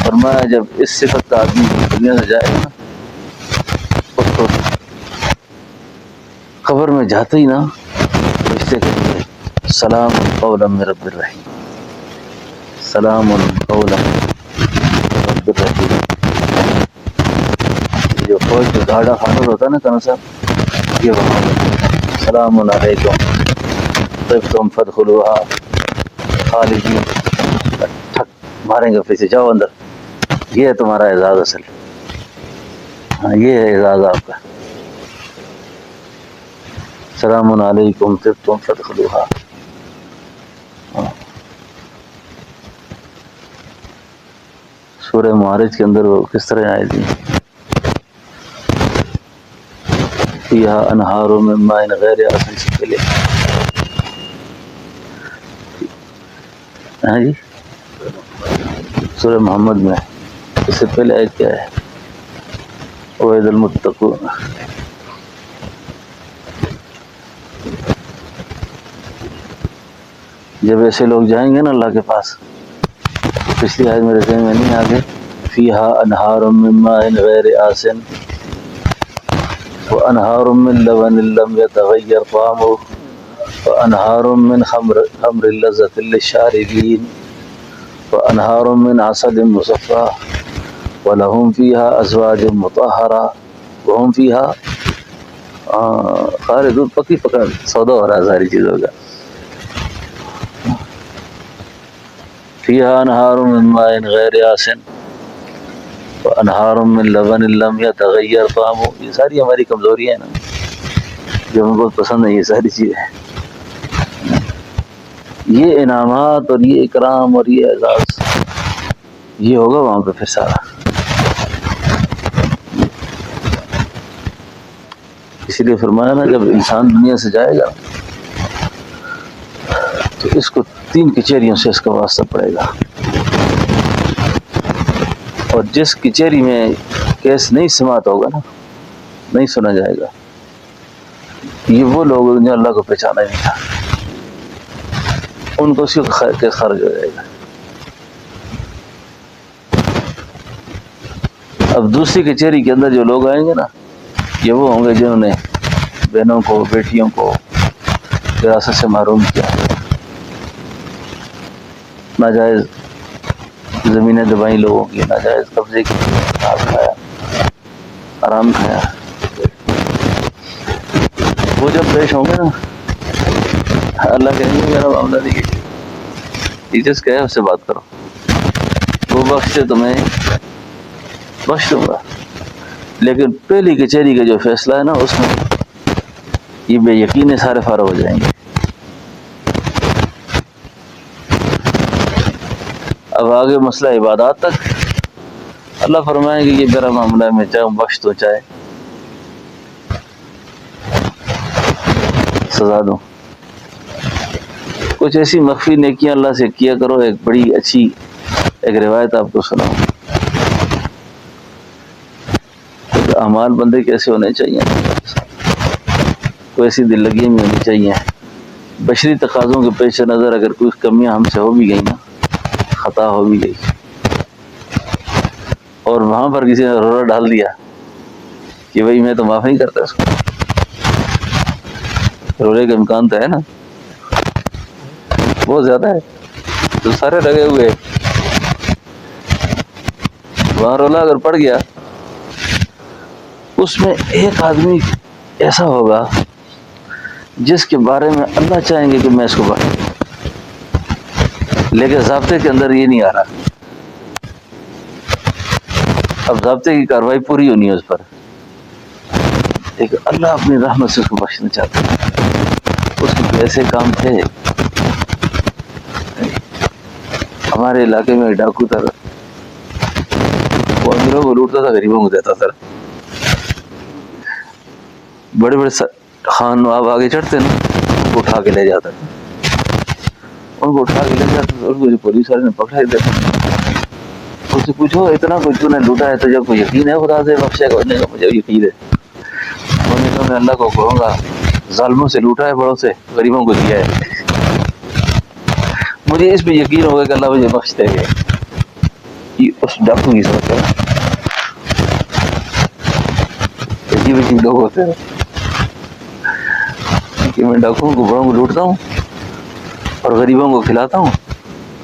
فرمایا جب اس صفت کا آدمی دنیا سے جائے گا نا، اس کو قبر میں جاتے ہی نا فرشتے کہیں گے سلام قولا من رب الرحیم، سلام قولا من رب الرحیم۔ جو فوج جو گاڑا خانور ہوتا ہے نا کنا صاحب، یہ وہاں سلام علیکم طبتم فادخلوها خالدین، ٹھک ماریں گے پھر سے، جاؤ اندر، یہ ہے تمہارا اعزاز اصل، ہاں یہ ہے اعزاز آپ کا، سلام علیکم طبتم فادخلوها۔ سورہ معارج کے اندر وہ کس طرح آئے تھی، فیہا انہار من ماء غیر آسن سے پہلے، ہاں جی سورہ محمد میں اس سے پہلے آیت کیا ہے، وعد المتقون، جب ایسے لوگ جائیں گے نا اللہ کے پاس، پچھلی آیت میرے ذہن میں نہیں آگے، فیہا انہار من ماء غیر آسن وانہار من لبن لم یتغیر طعمہ وانہار من خمر لذۃ للشاربین وانہار من عسل مصفی ولہم فیہا ازواج مطہرہ وہم فیہا خالدون۔ پکی پکا سودا ہو رہا ہے ساری چیزوں کا۔ فیہا انہار من ماء غیر آسن وانہار من لبن لم یتغیر طعمہ، یہ ساری ہماری کمزوریاں ہیں نا جو ہمیں بہت پسند ہے، یہ ساری چیزیں، یہ انعامات اور یہ اکرام اور یہ اعزاز یہ ہوگا وہاں پہ پھر سارا۔ اسی لیے فرمایا نا جب انسان دنیا سے جائے گا تو اس کو 3 کچہریوں سے اس کا واسطہ پڑے گا، اور جس کچہری میں کیس نہیں سماعت ہوگا نا، نہیں سنا جائے گا، یہ وہ لوگ جو اللہ کو پہچانا نہیں تھا، ان کو اس کے خارج ہو جائے گا۔ اب دوسری کچہری کے اندر جو لوگ آئیں گے نا، یہ وہ ہوں گے جنہوں نے بہنوں کو بیٹیوں کو وراثت سے محروم کیا، ناجائز زمینیں دبائیں لوگوں کی، ناجائز قبضے کی، کھایا آرام کھایا، وہ جب پیش ہوں گے نا اللہ کہیں گے میرا معاملہ نہیں ہے، ٹیچرس کہے اس سے بات کرو، وہ بخش دے تمہیں بخش دوں گا، لیکن پہلی کچہری کا جو فیصلہ ہے نا اس میں یہ بے یقین سارے فارغ ہو جائیں گے۔ اب آگے مسئلہ عبادات تک اللہ فرمائیں گے یہ میرا معاملہ ہے، میں چاہے بخش دو چاہے سزا دوں. کچھ ایسی مخفی نیکیاں اللہ سے کیا کرو. ایک بڑی اچھی ایک روایت آپ کو سناؤں. اعمال بندے کیسے ہونے چاہیے؟ کوئی ایسی دل لگی میں ہونی چاہیے. بشری تقاضوں کے پیش نظر اگر کچھ کمیاں ہم سے ہو بھی گئی نا، خطا ہو بھی گئی، اور وہاں پر کسی نے رولر ڈال دیا کہ بھئی میں تو معاف نہیں کرتا اس کو، رولے کا امکان تو ہے نا، بہت زیادہ ہے، تو سارے لگے ہوئے وہاں رولا اگر پڑ گیا، اس میں ایک آدمی ایسا ہوگا جس کے بارے میں اللہ چاہیں گے کہ میں اس کو بخشوں، لیکن ضابطے کے اندر یہ نہیں آ رہا. اب ضابطے کی کاروائی پوری ہونی ہے اس پر، لیکن اللہ اپنی رحمت سے اس کو بخشنا چاہتا ہے. اس کے ایسے کام تھے. ہمارے علاقے میں ڈاکو تھا، وہ امیروں کو لوٹتا تھا، غریبوں کو دیتا تھا. بڑے بڑے خان نواب آگے چڑھتے نا، ان کو اٹھا کے لے جاتا تھا، ان کو پولیس والے نے پکڑا ہی دیتا. اس سے پوچھو اتنا کچھ تو نے لوٹا ہے، تجھے کوئی یقین ہے خدا سے بخشے گا؟ نہیں، مجھے یقین ہے. میں اللہ کو کہوں گا ظالموں سے لوٹا ہے، بڑوں سے، غریبوں کو دیا ہے. مجھے اس پہ یقین ہوگا کہ اللہ مجھے بخش دے گا. یہ اس ڈاکو کی سوچ ہے. عجیب عجیب لوگ ہوتے ہیں کہ میں ڈاکوؤں کو بڑوں کو لوٹتا ہوں اور غریبوں کو کھلاتا ہوں،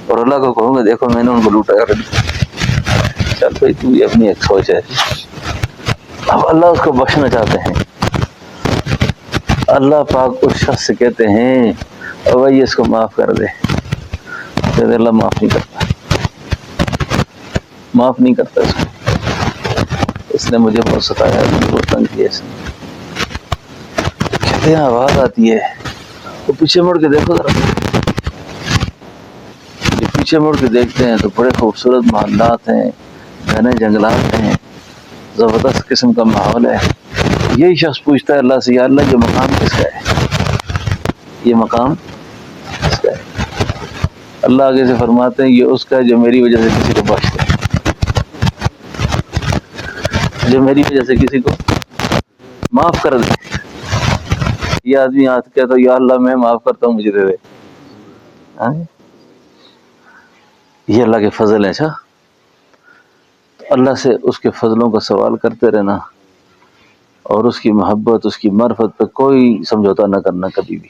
اور اللہ کو کہوں گا دیکھو میں نے ان کو لوٹا کر دیا. چل بھائی، تو یہ اپنی ایک سوچ ہے. اب اللہ اس کو بخشنا چاہتے ہیں. اللہ پاک اس شخص سے کہتے ہیں او بھائی اس کو معاف کر دے. کہتے اللہ معاف نہیں کرتا، معاف نہیں کرتا اس کو. اس نے مجھے بہت ستایا، مجھے بہت تنگ کیا. اس نے کہتے ہیں آواز آتی ہے، وہ پیچھے مڑ کے دیکھو ذرا. پیچھے مڑ کے دیکھتے ہیں تو بڑے خوبصورت محلات ہیں، گھنے جنگلات ہیں، زبردست قسم کا ماحول ہے. یہی شخص پوچھتا ہے اللہ سے یا اللہ یہ مقام کس کا ہے؟ یہ مقام کس کا ہے؟ اللہ آگے سے فرماتے ہیں یہ اس کا ہے جو میری وجہ سے کسی کو بخش دے، جو میری وجہ سے کسی کو معاف کر دے. یہ آدمی آج کہتا ہے یا اللہ میں معاف کرتا ہوں، مجھے دے دے. یہ اللہ کے فضل ہیں. اچھا، اللہ سے اس کے فضلوں کا سوال کرتے رہنا، اور اس کی محبت، اس کی معرفت پہ کوئی سمجھوتا نہ کرنا کبھی بھی.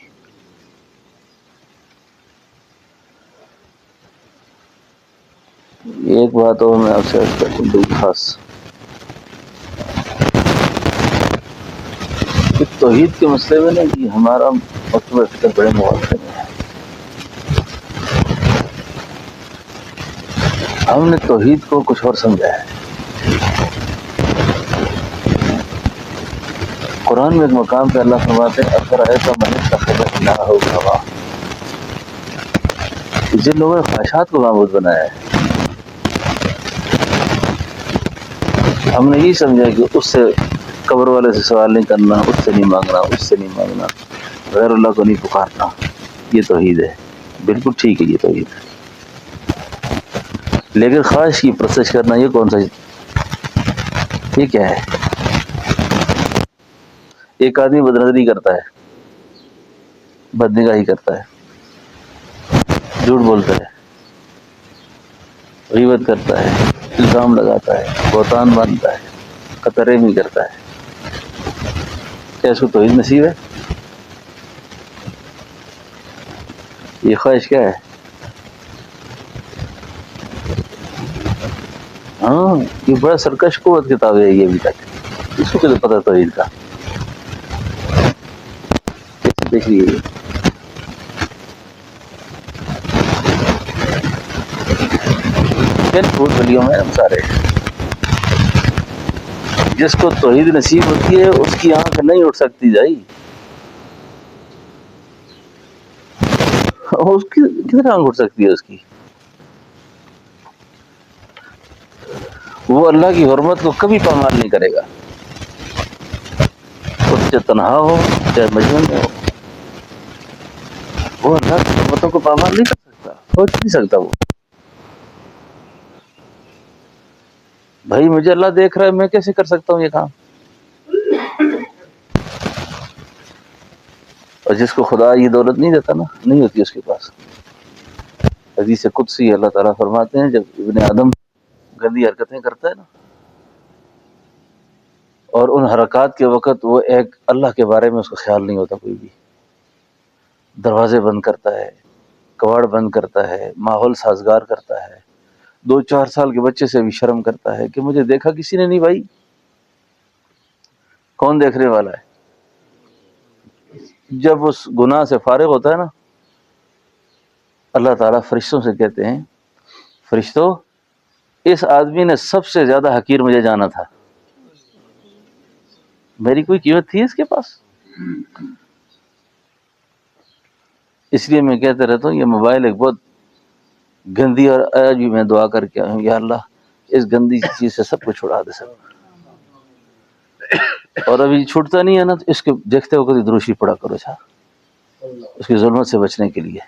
ایک بات اور میں آپ سے عرض کرتا ہوں بڑی خاص، کہ توحید کے مسئلے میں نا کہ ہمارا مکتبہ فکر بڑے موافق میں ہے. ہم نے توحید کو کچھ اور سمجھا ہے. قرآن میں ایک مقام پہ اللہ فرماتے ہیں افرأیت من اتخذ الہہ ہوا، جن لوگوں نے خواہشات کو معبود بنایا ہے. ہم نے یہی سمجھا کہ اس سے قبر والے سے سوال نہیں کرنا، اس سے نہیں مانگنا، اس سے نہیں مانگنا، غیر اللہ کو نہیں پکارنا. یہ توحید ہے، بالکل ٹھیک ہے، یہ توحید ہے. لیکن خواہش کی پرستش کرنا یہ کون سا، یہ کیا ہے؟ ایک آدمی بدنظری کرتا ہے، بدنگاہی کرتا ہے، جھوٹ بولتا ہے، غیبت کرتا ہے، الزام لگاتا ہے، بہتان باندھتا ہے، قطرے بھی کرتا ہے. کیا اس کو توحید نصیب ہے؟ یہ خواہش کیا ہے؟ ہاں، یہ بڑا سرکش قوت کتاب ہے یہ ابھی تک. اس کو کیسے پتہ توحید کا؟ کیسے دیکھ لیجیے. کن پھول گلیوں میں ہم سارے، جس کو توحید نصیب ہوتی ہے اس کی آنکھ نہیں اٹھ سکتی جائی. اس کی کدھر آنکھ اٹھ سکتی ہے اس کی؟ وہ اللہ کی حرمت کو کبھی پامال نہیں کرے گا. چاہے تنہا ہو چاہے مجمع میں ہو. وہ اللہ کی حکمتوں کو پامال نہیں کر سکتا، سوچ نہیں سکتا وہ. بھائی مجھے اللہ دیکھ رہا ہے، میں کیسے کر سکتا ہوں یہ کام؟ اور جس کو خدا یہ دولت نہیں دیتا نا، نہیں ہوتی اس کے پاس. حدیث قدسی اللہ تعالیٰ فرماتے ہیں جب ابن آدم گندی حرکتیں کرتا ہے نا، اور ان حرکات کے وقت وہ ایک اللہ کے بارے میں اس کو خیال نہیں ہوتا، کوئی بھی دروازے بند کرتا ہے، کواڑ بند کرتا ہے، ماحول سازگار کرتا ہے، 2-4 سال کے بچے سے بھی شرم کرتا ہے کہ مجھے دیکھا کسی نے نہیں. بھائی کون دیکھنے والا ہے؟ جب اس گناہ سے فارغ ہوتا ہے نا، اللہ تعالیٰ فرشتوں سے کہتے ہیں فرشتوں اس آدمی نے سب سے زیادہ حقیر مجھے جانا تھا، میری کوئی قیمت تھی اس کے پاس؟ اس لیے میں کہتا رہتا ہوں یہ موبائل ایک بہت گندی، اور آج بھی میں دعا کر کے آیا ہوں یا اللہ اس گندی چیز سے سب کو چھڑا دے سب. اور ابھی چھوٹتا نہیں ہے نا، تو اس کے دیکھتے ہو کبھی دروشی پڑا کرو چھا اس کی ظلمت سے بچنے کے لیے.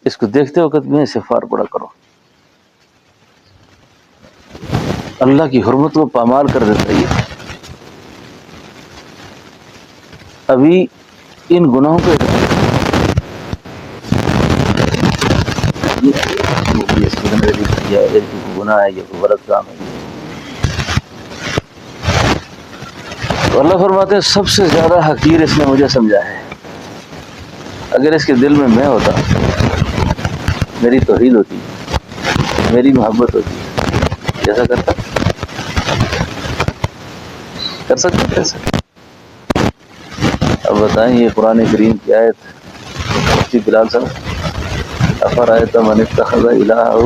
اس کو دیکھتے وقت میں استغفار پڑا کرو. اللہ کی حرمت کو پامال کر دیتا ہے. ابھی ان گناہوں کو گناہ ہے، یہ کوئی غلط کام ہے. تو اللہ فرماتے ہیں سب سے زیادہ حقیر اس نے مجھے سمجھا ہے. اگر اس کے دل میں ہوتا، میری توحید ہوتی، میری محبت ہوتی، کیسا کرتا؟ کر سکتا کیسا؟ اب بتائیں یہ قرآن کریم کی آیت مفتی بلال صاحب افرأیت من اتخذ الہہ،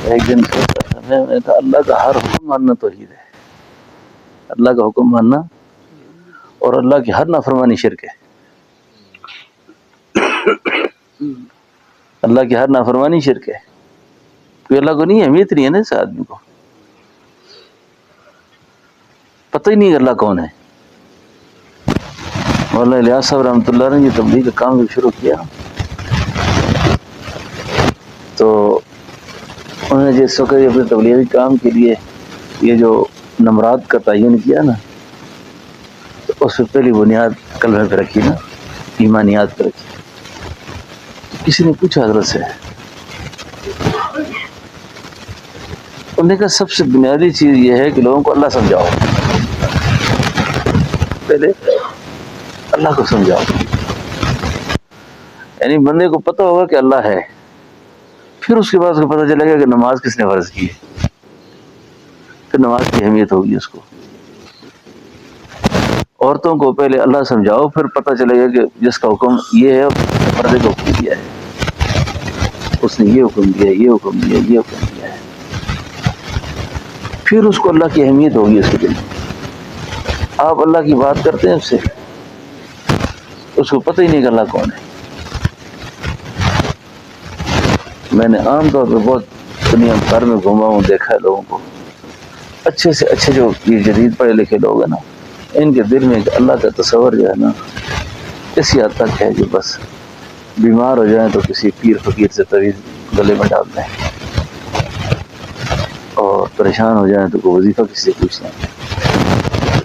ایک دن سوچا تھا میں کہا اللہ کا ہر حکم ماننا توحید ہے، اللہ کا حکم ماننا، اور اللہ کی ہر نافرمانی شرک ہے. اللہ کی ہر نافرمانی شرک ہے. کوئی اللہ کو نہیں اہمیت نہیں ہے نا، اس آدمی کو پتہ ہی نہیں اللہ کون ہے. مولانا الیاس صاحب رحمۃ اللہ نے یہ تبلیغ کا کام بھی شروع کیا، تو انہوں نے جس وقت اپنے تبلیغی کام کے لیے یہ جو نمرات کا تعین کیا نا، تو اس سے پہلی بنیاد کلمہ پہ رکھی نا، ایمانیات پہ رکھی. کسی نے پوچھا حضرت سے، انہوں نے کہا سب سے بنیادی چیز یہ ہے کہ لوگوں کو اللہ سمجھاؤ، پہلے اللہ کو سمجھاؤ. یعنی بندے کو پتہ ہوگا کہ اللہ ہے، پھر اس کے بعد اس کو پتہ چلے گا کہ نماز کس نے فرض کی ہے، پھر نماز کی اہمیت ہوگی اس کو. عورتوں کو پہلے اللہ سمجھاؤ، پھر پتہ چلے گا کہ جس کا حکم یہ ہے پردے کا حکم دیا ہے، اس نے یہ حکم دیا، یہ حکم دیا، یہ حکم دیا ہے، پھر اس کو اللہ کی اہمیت ہوگی اس کے دل میں. آپ اللہ کی بات کرتے ہیں اس کو پتہ ہی نہیں کہ اللہ کون ہے. میں نے عام طور پہ بہت دنیا بھر میں گھوما ہوں، دیکھا ہے لوگوں کو، اچھے سے اچھے جو یہ جدید پڑھے لکھے لوگ ہیں نا، ان کے دل میں اللہ کا تصور جو ہے نا اسی حد تک ہے کہ بس بیمار ہو جائیں تو کسی پیر فقیر سے تعویذ گلے میں ڈال دیں، اور پریشان ہو جائیں تو کوئی وظیفہ کسی سے پوچھ لیں،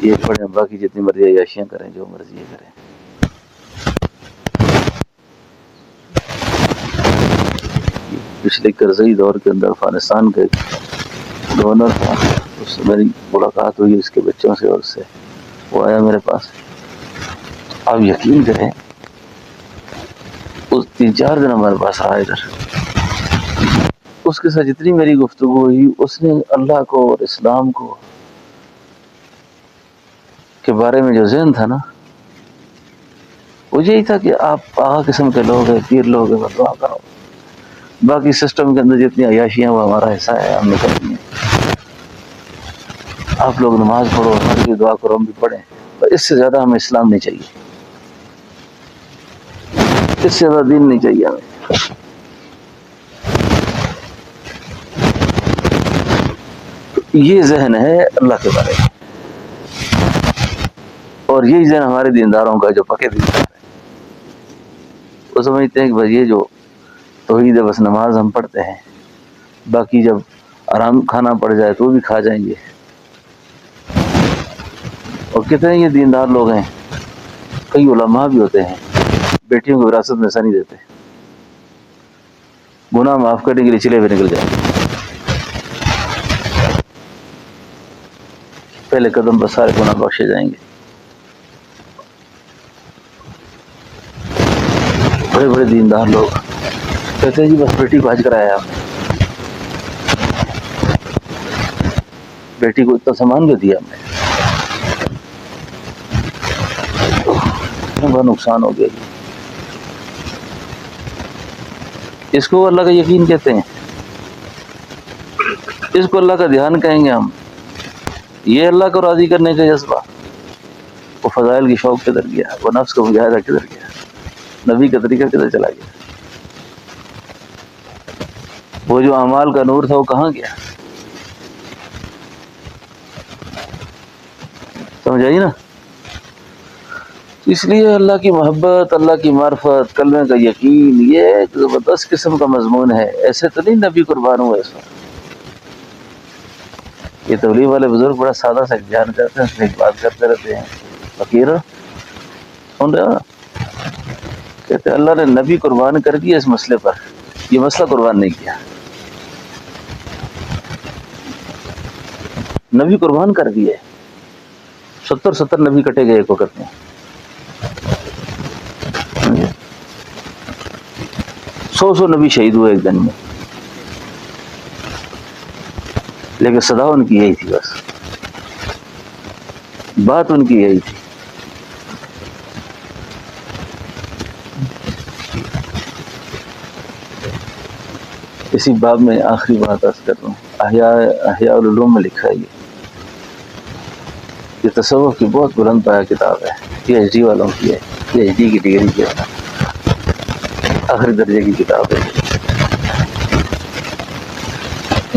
یہ پڑھیں، باقی جتنی مرضی عیاشیاں کریں، جو مرضی کریں. پچھلے کرزئی دور کے اندر افغانستان کے گورنر تھا، اس سے میری ملاقات ہوئی، اس کے بچوں سے، اور اس سے وہ آیا میرے پاس. آپ یقین کریں اس 3-4 دن ہمارے پاس رہا ادھر. اس کے ساتھ جتنی میری گفتگو ہوئی، اس نے اللہ کو اور اسلام کو کے بارے میں جو ذہن تھا نا، وہ یہی تھا کہ آپ آغا قسم کے لوگ ہیں، پیر لوگ ہیں، دعا کرو، باقی سسٹم کے اندر جتنی عیاشیاں وہ ہمارا حصہ ہے، ہم نے کرنی ہے. آپ لوگ نماز پڑھو، ہماری بھی دعا کرو، ہم بھی پڑھیں، اور اس سے زیادہ ہمیں اسلام نہیں چاہیے، اس سے زیادہ دین نہیں چاہیے ہمیں. تو یہ ذہن ہے اللہ کے بارے میں، اور یہی ذہن ہمارے دینداروں کا جو پکے دیندار ہے، وہ سمجھتے ہیں کہ بھائی یہ جو توحید ہے بس نماز ہم پڑھتے ہیں، باقی جب آرام کھانا پڑ جائے تو وہ بھی کھا جائیں گے۔ اور کتنے یہ دیندار لوگ ہیں، کئی علماء بھی ہوتے ہیں، بیٹیوں کو وراثت میں ایسا نہیں دیتے، گناہ معاف کرنے کے لیے چلے ہوئے نکل جائیں گے، پہلے قدم پر سارے گناہ بخشے جائیں گے۔ بڑے بڑے دیندار لوگ کہتے ہیں جی بس بیٹی کو حج کرایا ہم نے، بیٹی کو اتنا سامان بھی دیا ہم نے، بڑا نقصان ہو گیا۔ اس کو اللہ کا یقین کہتے ہیں، اس کو اللہ کا دھیان کہیں گے ہم۔ یہ اللہ کو راضی کرنے کا جذبہ، وہ فضائل کی شوق کدھر گیا، وہ نفس کا مجاہدہ کدھر گیا، نبی کا طریقہ کدھر چلا گیا، وہ جو اعمال کا نور تھا وہ کہاں گیا؟ سمجھ آئی نا؟ اس لیے اللہ کی محبت، اللہ کی معرفت، کلمے کا یقین، یہ ایک زبردست قسم کا مضمون ہے۔ ایسے تو نہیں نبی قربان ہوئے اس وقت۔ یہ تبلیغ والے بزرگ بڑا سادہ سا بیان کرتے ہیں، اس میں ایک بات کرتے رہتے ہیں، فقیر سن رہے ہو نا؟ کہتے ہیں اللہ نے نبی قربان کر دیا اس مسئلے پر، یہ مسئلہ قربان نہیں کیا، نبی قربان کر دیے۔ 70 نبی کٹے گئے ایک وقت میں، 100 نبی شہید ہوئے ایک دن میں، لیکن صدا ان کی یہی تھی، بس بات ان کی یہی تھی۔ اسی باب میں آخری بات عرض کر رہا ہوں، احیاء العلوم میں لکھا ہے یہ تصوف کی بہت بلند پایہ کتاب ہے، پی ایچ ڈی والوں کی ہے، پی ایچ ڈی کی ڈگری کی ہے، آخری درجے کی کتاب ہے۔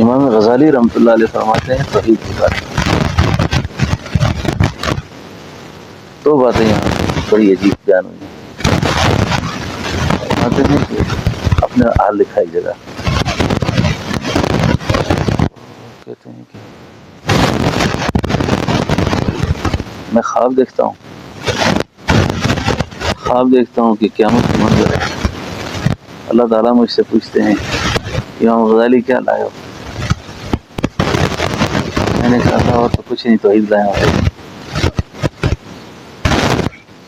امام غزالی رحمۃ اللہ علیہ فرماتے ہیں توحید کی بات، دو باتیں یہاں بڑی عجیب بیان ہوئی ہیں۔ فرماتے ہیں کہ اپنا حال لکھا ایک جگہ، کہتے ہیں کہ میں خواب دیکھتا ہوں کہ قیامت کا منظر ہے، اللہ تعالیٰ مجھ سے پوچھتے ہیں امام غزالی کیا لائے ہو؟ میں نے کہا تھا اور تو کچھ نہیں، توحید لایا ہوں،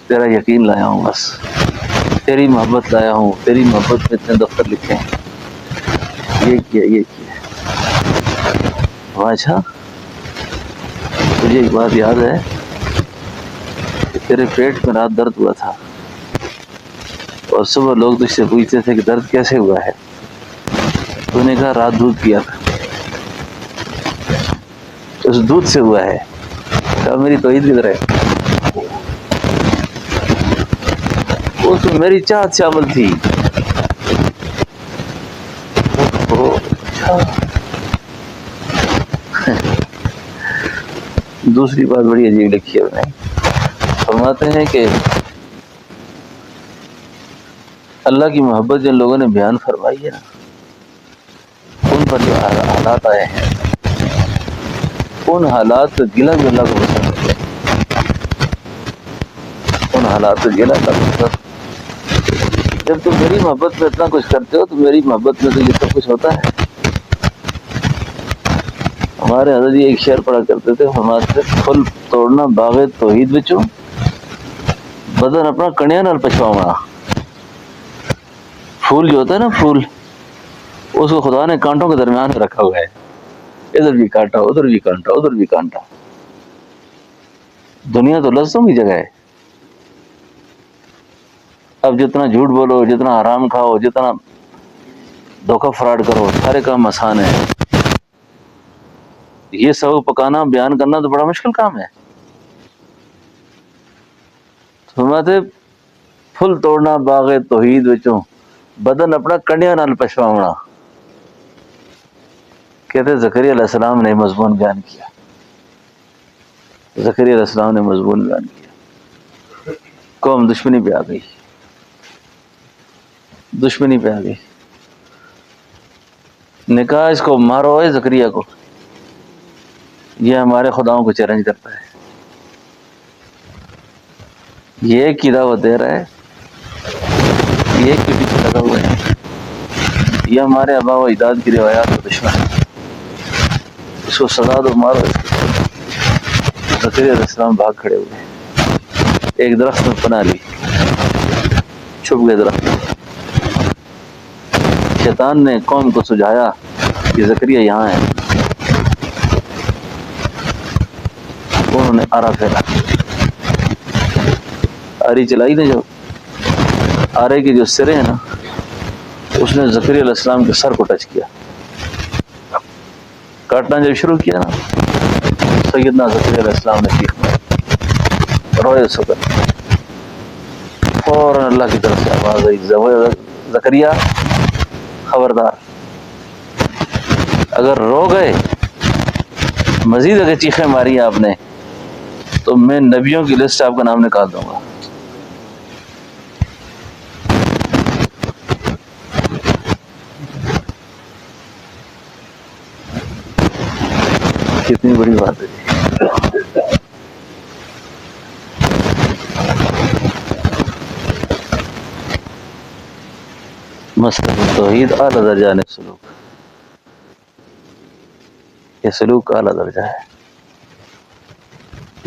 تیرا یقین لایا ہوں، بس تیری محبت لایا ہوں، تیری محبت میں اتنے دفتر لکھے ہیں، یہ کیا یہ کیا۔ اچھا تجھے ایک بات یاد ہے کہ تیرے پیٹ میں رات درد ہوا تھا، اور صبح لوگ تجھ سے پوچھتے تھے کہ درد کیسے ہوا ہے، تو نے کہا رات دودھ پیا تھا، اس دودھ سے ہوا ہے۔ کہا میری توحید کدھر ہے؟ وہ تو میری چاہت شامل تھی۔ دوسری بات بڑی عجیب لکھی ہے انہیں، فرماتے ہیں کہ اللہ کی محبت جن لوگوں نے بیان فرمائی ہے نا، ان پر جو حالات آئے ہیں، ان حالات کا گلہ بھی اللہ کو پسند ہے، ان حالات کا گلہ اللہ کو پسند۔ جب تم میری محبت میں اتنا کچھ کرتے ہو تو میری محبت میں تو یہ سب کچھ ہوتا ہے۔ ہمارے حضرت یہ ایک شعر پڑھا کرتے تھے، فرماتے تھے پھل توڑنا باغ توحید بچوں، بدن اپنا کنیا نال پچھواونا۔ پھول جو ہوتا ہے نا، پھول، اس کو خدا نے کانٹوں کے درمیان میں رکھا ہوا ہے، ادھر بھی کانٹا ادھر بھی کانٹا ادھر بھی کانٹا۔ دنیا تو لذتوں کی جگہ ہے، اب جتنا جھوٹ بولو، جتنا حرام کھاؤ، جتنا دھوکہ فراڈ کرو، سارے کام آسان ہے۔ یہ سب پکانا بیان کرنا تو بڑا مشکل کام ہے۔ فرماتے پھل توڑنا باغ توحید وچوں، بدن اپنا کنڈیاں نال پچھواونا۔ کہتے زکریا علیہ السلام نے مضمون بیان کیا، زکریا علیہ السلام نے مضمون بیان کیا، قوم دشمنی پہ آ گئی، دشمنی پہ آ گئی، نے کہا اس کو مارو ہے زکریا کو، یہ ہمارے خداؤں کو چیلنج کرتا ہے، یہ ایک کی دعوت دے رہا ہے، یہ ایک کے پیچھے لگا ہوا ہے، یہ ہمارے آباء و اجداد کی روایات کا دشمن ہے، اس کو سزا دو، مارو۔ زکریا علیہ السلام بھاگ کھڑے ہوئے، ایک درخت میں پناہ لی، چھپ گئے درخت میں۔ شیطان نے قوم کو سجھایا کہ زکریا یہاں ہے، انہوں نے آرا پھیلا، آری چلائی نے، جو آرے کے جو سرے ہیں نا، اس نے زکریا علیہ السلام کے سر کو ٹچ کیا، کاٹنا جب شروع کیا نا، سیدنا زکریا علیہ السلام نے چیخ ماری، روئے سکر، فوراً اللہ کی طرف سے آواز آئی، زکریا خبردار، اگر رو گئے، مزید اگر چیخیں ماری آپ نے، تو میں نبیوں کی لسٹ آپ کا نام نکال دوں گا۔ کتنی بڑی بات ہے۔ مسلک توحید اعلیٰ درجہ نے سلوک، یہ سلوک کا اعلیٰ درجہ ہے۔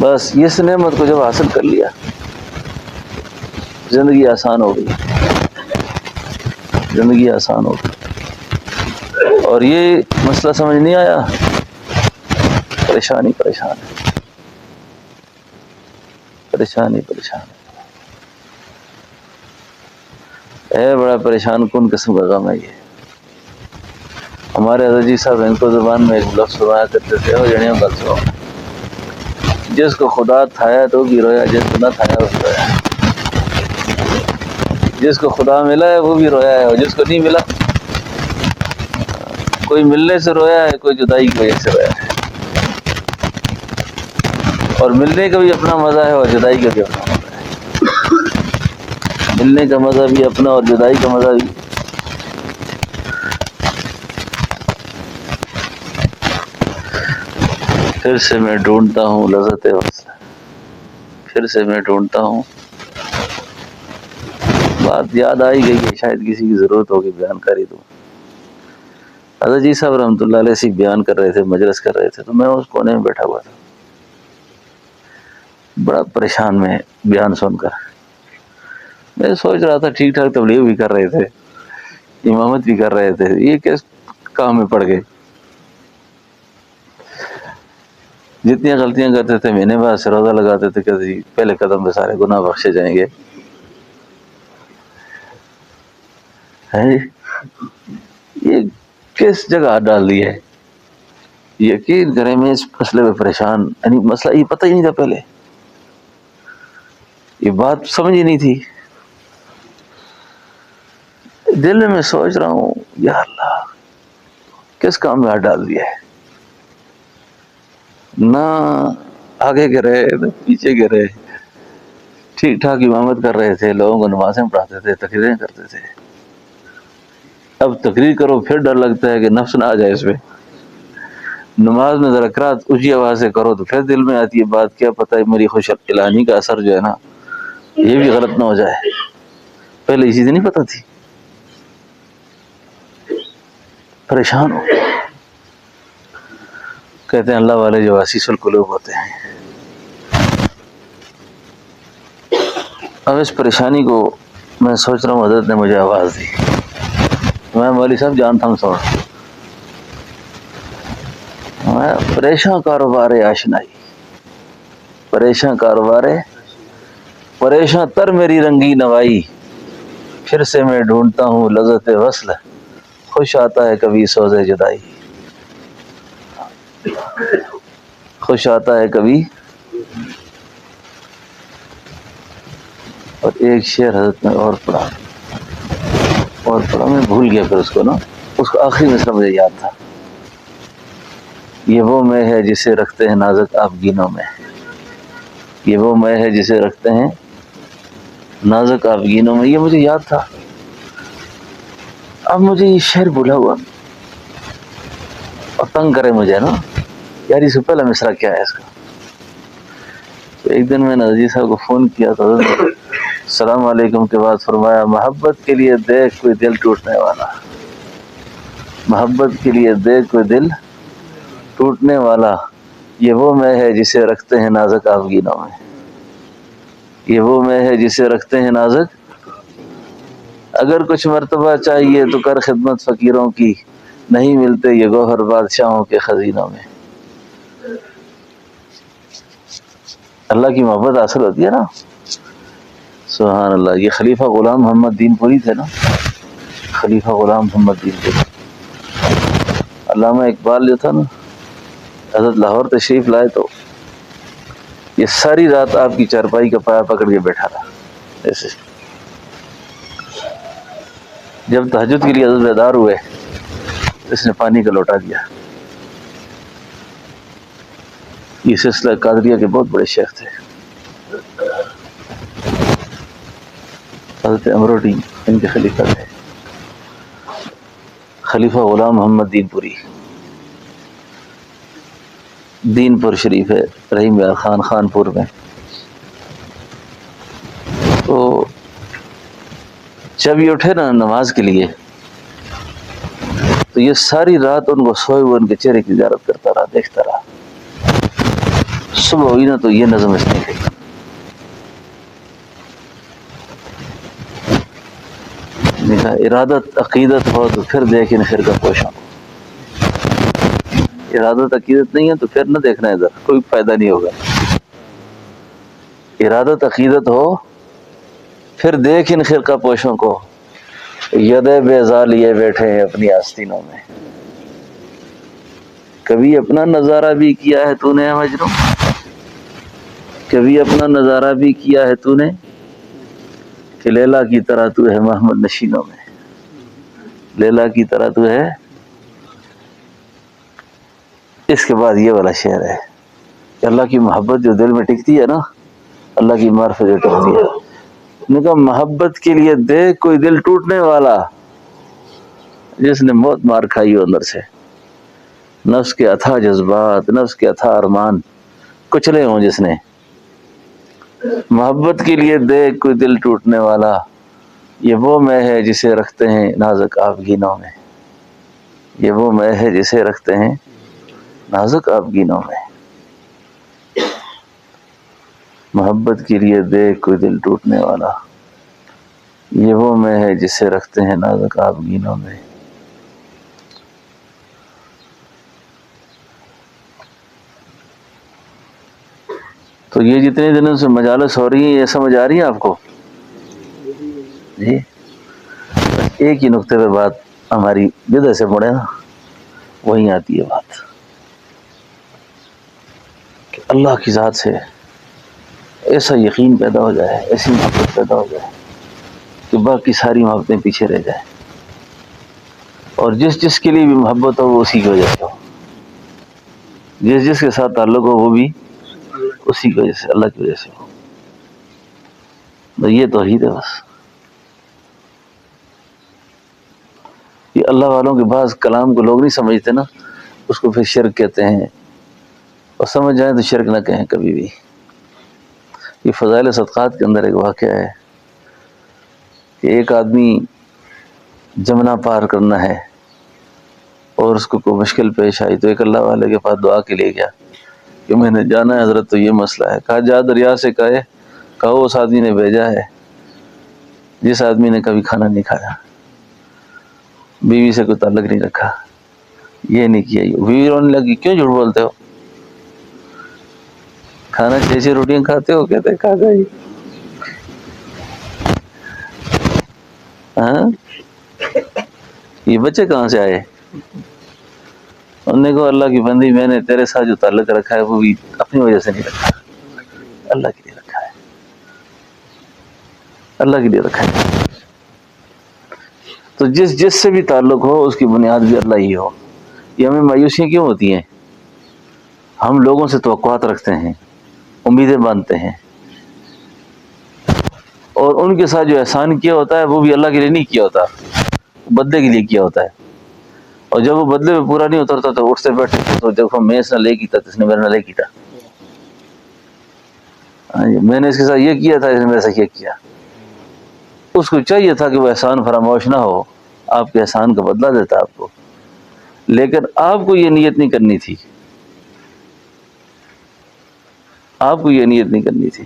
بس اس نعمت کو جب حاصل کر لیا، زندگی آسان ہو گئی، زندگی آسان ہو گئی۔ اور یہ مسئلہ سمجھ نہیں آیا، پریشانی پریشان ہے، پریشانی پریشان ہے، بڑا پریشان کن قسم کا غم ہے یہ۔ ہمارے حضرت جی صاحب ان کو زبان میں ایک لفظ فرمایا کرتے تھے، وہ جڑیوں کا سو، جس کو خدا تھایا تو بھی رویا، جس کو نہ تھایا وہ بھی رویا، جس کو خدا ملا ہے وہ بھی رویا ہے، اور جس کو نہیں ملا، کوئی ملنے سے رویا ہے، کوئی جدائی کی وجہ سے رویا ہے، اور ملنے کا بھی اپنا مزہ ہے اور جدائی کا بھی اپنا مزہ ہے، ملنے کا مزہ بھی اپنا اور جدائی کا مزہ بھی۔ پھر سے میں ڈھونڈتا ہوں لذت وصل، پھر سے میں ڈھونڈتا ہوں، بات یاد آئی گئی ہے، شاید کسی کی ضرورت ہوگی بیان کر ہی دوں۔ حضرت جی صاحب رحمۃ اللہ علیہ سے بیان کر رہے تھے، مجلس کر رہے تھے، تو میں اس کونے میں بیٹھا ہوا تھا، بڑا پریشان میں بیان سن کر۔ میں سوچ رہا تھا ٹھیک ٹھاک تبلیغ بھی کر رہے تھے، امامت بھی کر رہے تھے، یہ کس کام میں پڑ گئے؟ جتنی غلطیاں کرتے تھے مہینے بعد سے روزہ لگاتے تھے، کہتے جی پہلے قدم پہ سارے گناہ بخشے جائیں گے۔ یہ کس جگہ ڈال دی ہے؟ یقین کریں میں اس مسئلے میں پریشان، یعنی مسئلہ یہ پتہ ہی نہیں تھا پہلے، یہ بات سمجھ ہی نہیں تھی، دل میں سوچ رہا ہوں یا اللہ کس کام میں ہاتھ ڈال دیا ہے، نہ آگے گرے نہ پیچھے گرے، ٹھیک ٹھاک امامت کر رہے تھے، لوگوں کو نمازیں پڑھاتے تھے، تقریریں کرتے تھے، اب تقریر کرو پھر ڈر لگتا ہے کہ نفس نہ آ جائے اس میں، نماز میں ذرا قرات اونچی آواز سے کرو تو پھر دل میں آتی ہے بات، کیا پتہ ہے میری خوش اعلانی کا اثر جو ہے نا یہ بھی غلط نہ ہو جائے، پہلے یہ چیزیں نہیں پتہ تھی، پریشان ہو۔ کہتے ہیں اللہ والے جو واسیس القلوب ہوتے ہیں۔ اب اس پریشانی کو میں سوچ رہا ہوں، حضرت نے مجھے آواز دی، میں مولوی صاحب جانتا ہوں سوڑ، میں پریشان کاروبار آشنائی، پریشان کاروبار، پریشان تر میری رنگی نوائی، پھر سے میں ڈھونڈتا ہوں لذت وصل، خوش آتا ہے کبھی سوز جدائی، خوش آتا ہے کبھی۔ اور ایک شعر حضرت نے اور پڑھا، میں بھول گیا پھر اس کو نا، اس کا آخری مصرع مجھے یاد تھا، یہ وہ میں ہے جسے رکھتے ہیں نازک آبگینوں میں، یہ وہ میں ہے جسے رکھتے ہیں نازک آبگینوں میں. یہ مجھے یاد تھا، اب مجھے یہ شعر بھولا ہوا اور تنگ کرے مجھے نا یار، اس سے پہلا مصرع کیا ہے اس کا. تو ایک دن میں نے عزیز صاحب کو فون کیا تو السلام علیکم کے بعد فرمایا، محبت کے لیے دیکھ کوئی دل ٹوٹنے والا، محبت کے لیے دیکھ کوئی دل ٹوٹنے والا، یہ وہ میں ہے جسے رکھتے ہیں نازک آبگینوں میں، یہ وہ میں ہے جسے رکھتے ہیں نازک. اگر کچھ مرتبہ چاہیے تو کر خدمت فقیروں کی، نہیں ملتے یہ گوہر بادشاہوں کے خزینوں میں. اللہ کی محبت حاصل ہوتی ہے نا. سبحان اللہ. یہ خلیفہ غلام محمد دین پوری تھے نا، خلیفہ غلام محمد دین پوری. علامہ اقبال جو تھا نا، حضرت لاہور تشریف لائے تو یہ ساری رات آپ کی چارپائی کا پایا پکڑ کے بیٹھا رہا ایسے. جب تہجد کے لیے حضرت بیدار ہوئے اس نے پانی کا لوٹا دیا. یہ سلسلہ قادریہ کے بہت بڑے شیخ تھے، حضرت امروٹی ان کے خلیفہ تھے، خلیفہ غلام محمد دین پوری. دین پور شریف ہے رحیم یار خان خانپور میں. تو جب یہ اٹھے نا نماز کے لیے تو یہ ساری رات ان کو سوئے ہوئے ان کے چہرے کی زیارت کرتا رہا، دیکھتا رہا. صبح ہوئی نا تو یہ نظم اس نے کہی، کہا ارادت عقیدت ہو تو پھر دیکھ ان فرقہ پوشوں کو. ارادت عقیدت نہیں ہے تو پھر نہ دیکھنا ادھر، کوئی فائدہ نہیں ہوگا. ارادت عقیدت ہو پھر دیکھ ان فرقہ پوشوں کو، یدے بیضا لیے بیٹھے ہیں اپنی آستینوں میں. کبھی اپنا نظارہ بھی کیا ہے تو نے مجنوں، کبھی اپنا نظارہ بھی کیا ہے تو نے، کہ لیلا کی طرح تو ہے محمد نشینوں میں. لیلا کی طرح تو ہے. اس کے بعد یہ والا شعر ہے کہ اللہ کی محبت جو دل میں ٹکتی ہے نا، اللہ کی معرفت جو ٹکتی ہے. نے کہا محبت کے لیے دیکھ کوئی دل ٹوٹنے والا، جس نے موت مار کھائی ہو اندر سے، نفس کے اتھا جذبات، نفس کے اتھا ارمان کچلے ہوں جس نے. محبت کے لیے دیکھ کوئی دل ٹوٹنے والا، یہ وہ میں ہے جسے رکھتے ہیں نازک آبگینوں میں، یہ وہ میں ہے جسے رکھتے ہیں نازک آبگینوں میں. محبت کے لیے دیکھ کوئی دل ٹوٹنے والا، یہ وہ میں ہے جسے رکھتے ہیں نازک آبگینوں میں. تو یہ جتنے دنوں سے مجالس ہو رہی ہیں یہ سمجھ آ رہی ہے آپ کو؟ جی ایک ہی نقطے پہ بات ہماری جدھر سے مڑے نا وہیں آتی ہے بات کہ اللہ کی ذات سے ایسا یقین پیدا ہو جائے، ایسی محبت پیدا ہو جائے کہ باقی ساری محبتیں پیچھے رہ جائیں، اور جس جس کے لیے بھی محبت ہو وہ اسی کی وجہ سے ہو، جس جس کے ساتھ تعلق ہو وہ بھی اسی کی وجہ سے، اللہ کی وجہ سے ہو. تو یہ توحید ہے بس. یہ اللہ والوں کے بعض کلام کو لوگ نہیں سمجھتے نا، اس کو پھر شرک کہتے ہیں، اور سمجھ جائیں تو شرک نہ کہیں کبھی بھی. یہ فضائل صدقات کے اندر ایک واقعہ ہے کہ ایک آدمی جمنا پار کرنا ہے اور اس کو کوئی مشکل پیش آئی تو ایک اللہ والے کے پاس دعا کے لیے گیا کہ میں نے جانا ہے حضرت تو یہ مسئلہ ہے. کہا جا دریا سے کہو اس آدمی نے بھیجا ہے جس آدمی نے کبھی کھانا نہیں کھایا، بیوی سے کوئی تعلق نہیں رکھا، یہ نہیں کیا. بیوی رونے لگی کیوں جھوٹ بولتے ہو، کھانا 6 روٹیاں کھاتے ہو؟ کہتے کھا گئی. ہاں یہ بچے کہاں سے آئے؟ انہوں نے کہا اللہ کی بندی میں نے تیرے ساتھ جو تعلق رکھا ہے وہ بھی اپنی وجہ سے نہیں رکھا، اللہ کے لیے رکھا ہے، اللہ کے لیے رکھا ہے. تو جس جس سے بھی تعلق ہو اس کی بنیاد بھی اللہ ہی ہو. یہ ہمیں مایوسیاں کیوں ہوتی ہیں؟ ہم لوگوں سے توقعات رکھتے ہیں، امیدیں باندھتے ہیں، اور ان کے ساتھ جو احسان کیا ہوتا ہے وہ بھی اللہ کے لیے نہیں کیا ہوتا، بدلے کے لیے کیا ہوتا ہے، اور جب وہ بدلے میں پورا نہیں اترتا تو اٹھتے بیٹھتے تو دیکھو میں اس نے لے کیتا تو اس نے میرے نہ لے کیتا، میں نے اس کے ساتھ یہ کیا تھا، اس نے میرے ساتھ یہ کیا۔ اس کو چاہیے تھا کہ وہ احسان فراموش نہ ہو، آپ کے احسان کا بدلہ دیتا آپ کو، لیکن آپ کو یہ نیت نہیں کرنی تھی، آپ کو یہ نیت نہیں کرنی تھی،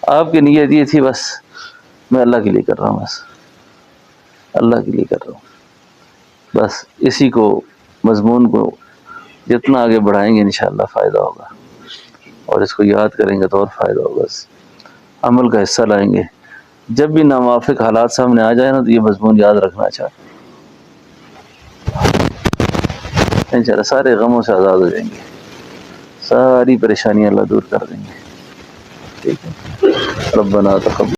آپ کی نیت یہ تھی بس میں اللہ کے لیے کر رہا ہوں، بس اللہ کے لیے کر رہا ہوں، بس اسی کو مضمون کو جتنا آگے بڑھائیں گے انشاءاللہ فائدہ ہوگا، اور اس کو یاد کریں گے تو اور فائدہ ہوگا، بس عمل کا حصہ لائیں گے۔ جب بھی ناموافق حالات سامنے آ جائے نا تو یہ مضمون یاد رکھنا چاہتے انشاءاللہ سارے غموں سے آزاد ہو جائیں گے، ساری پریشانیاں اللہ دور کر دیں گے، ٹھیک ہے۔ ربنا تقبل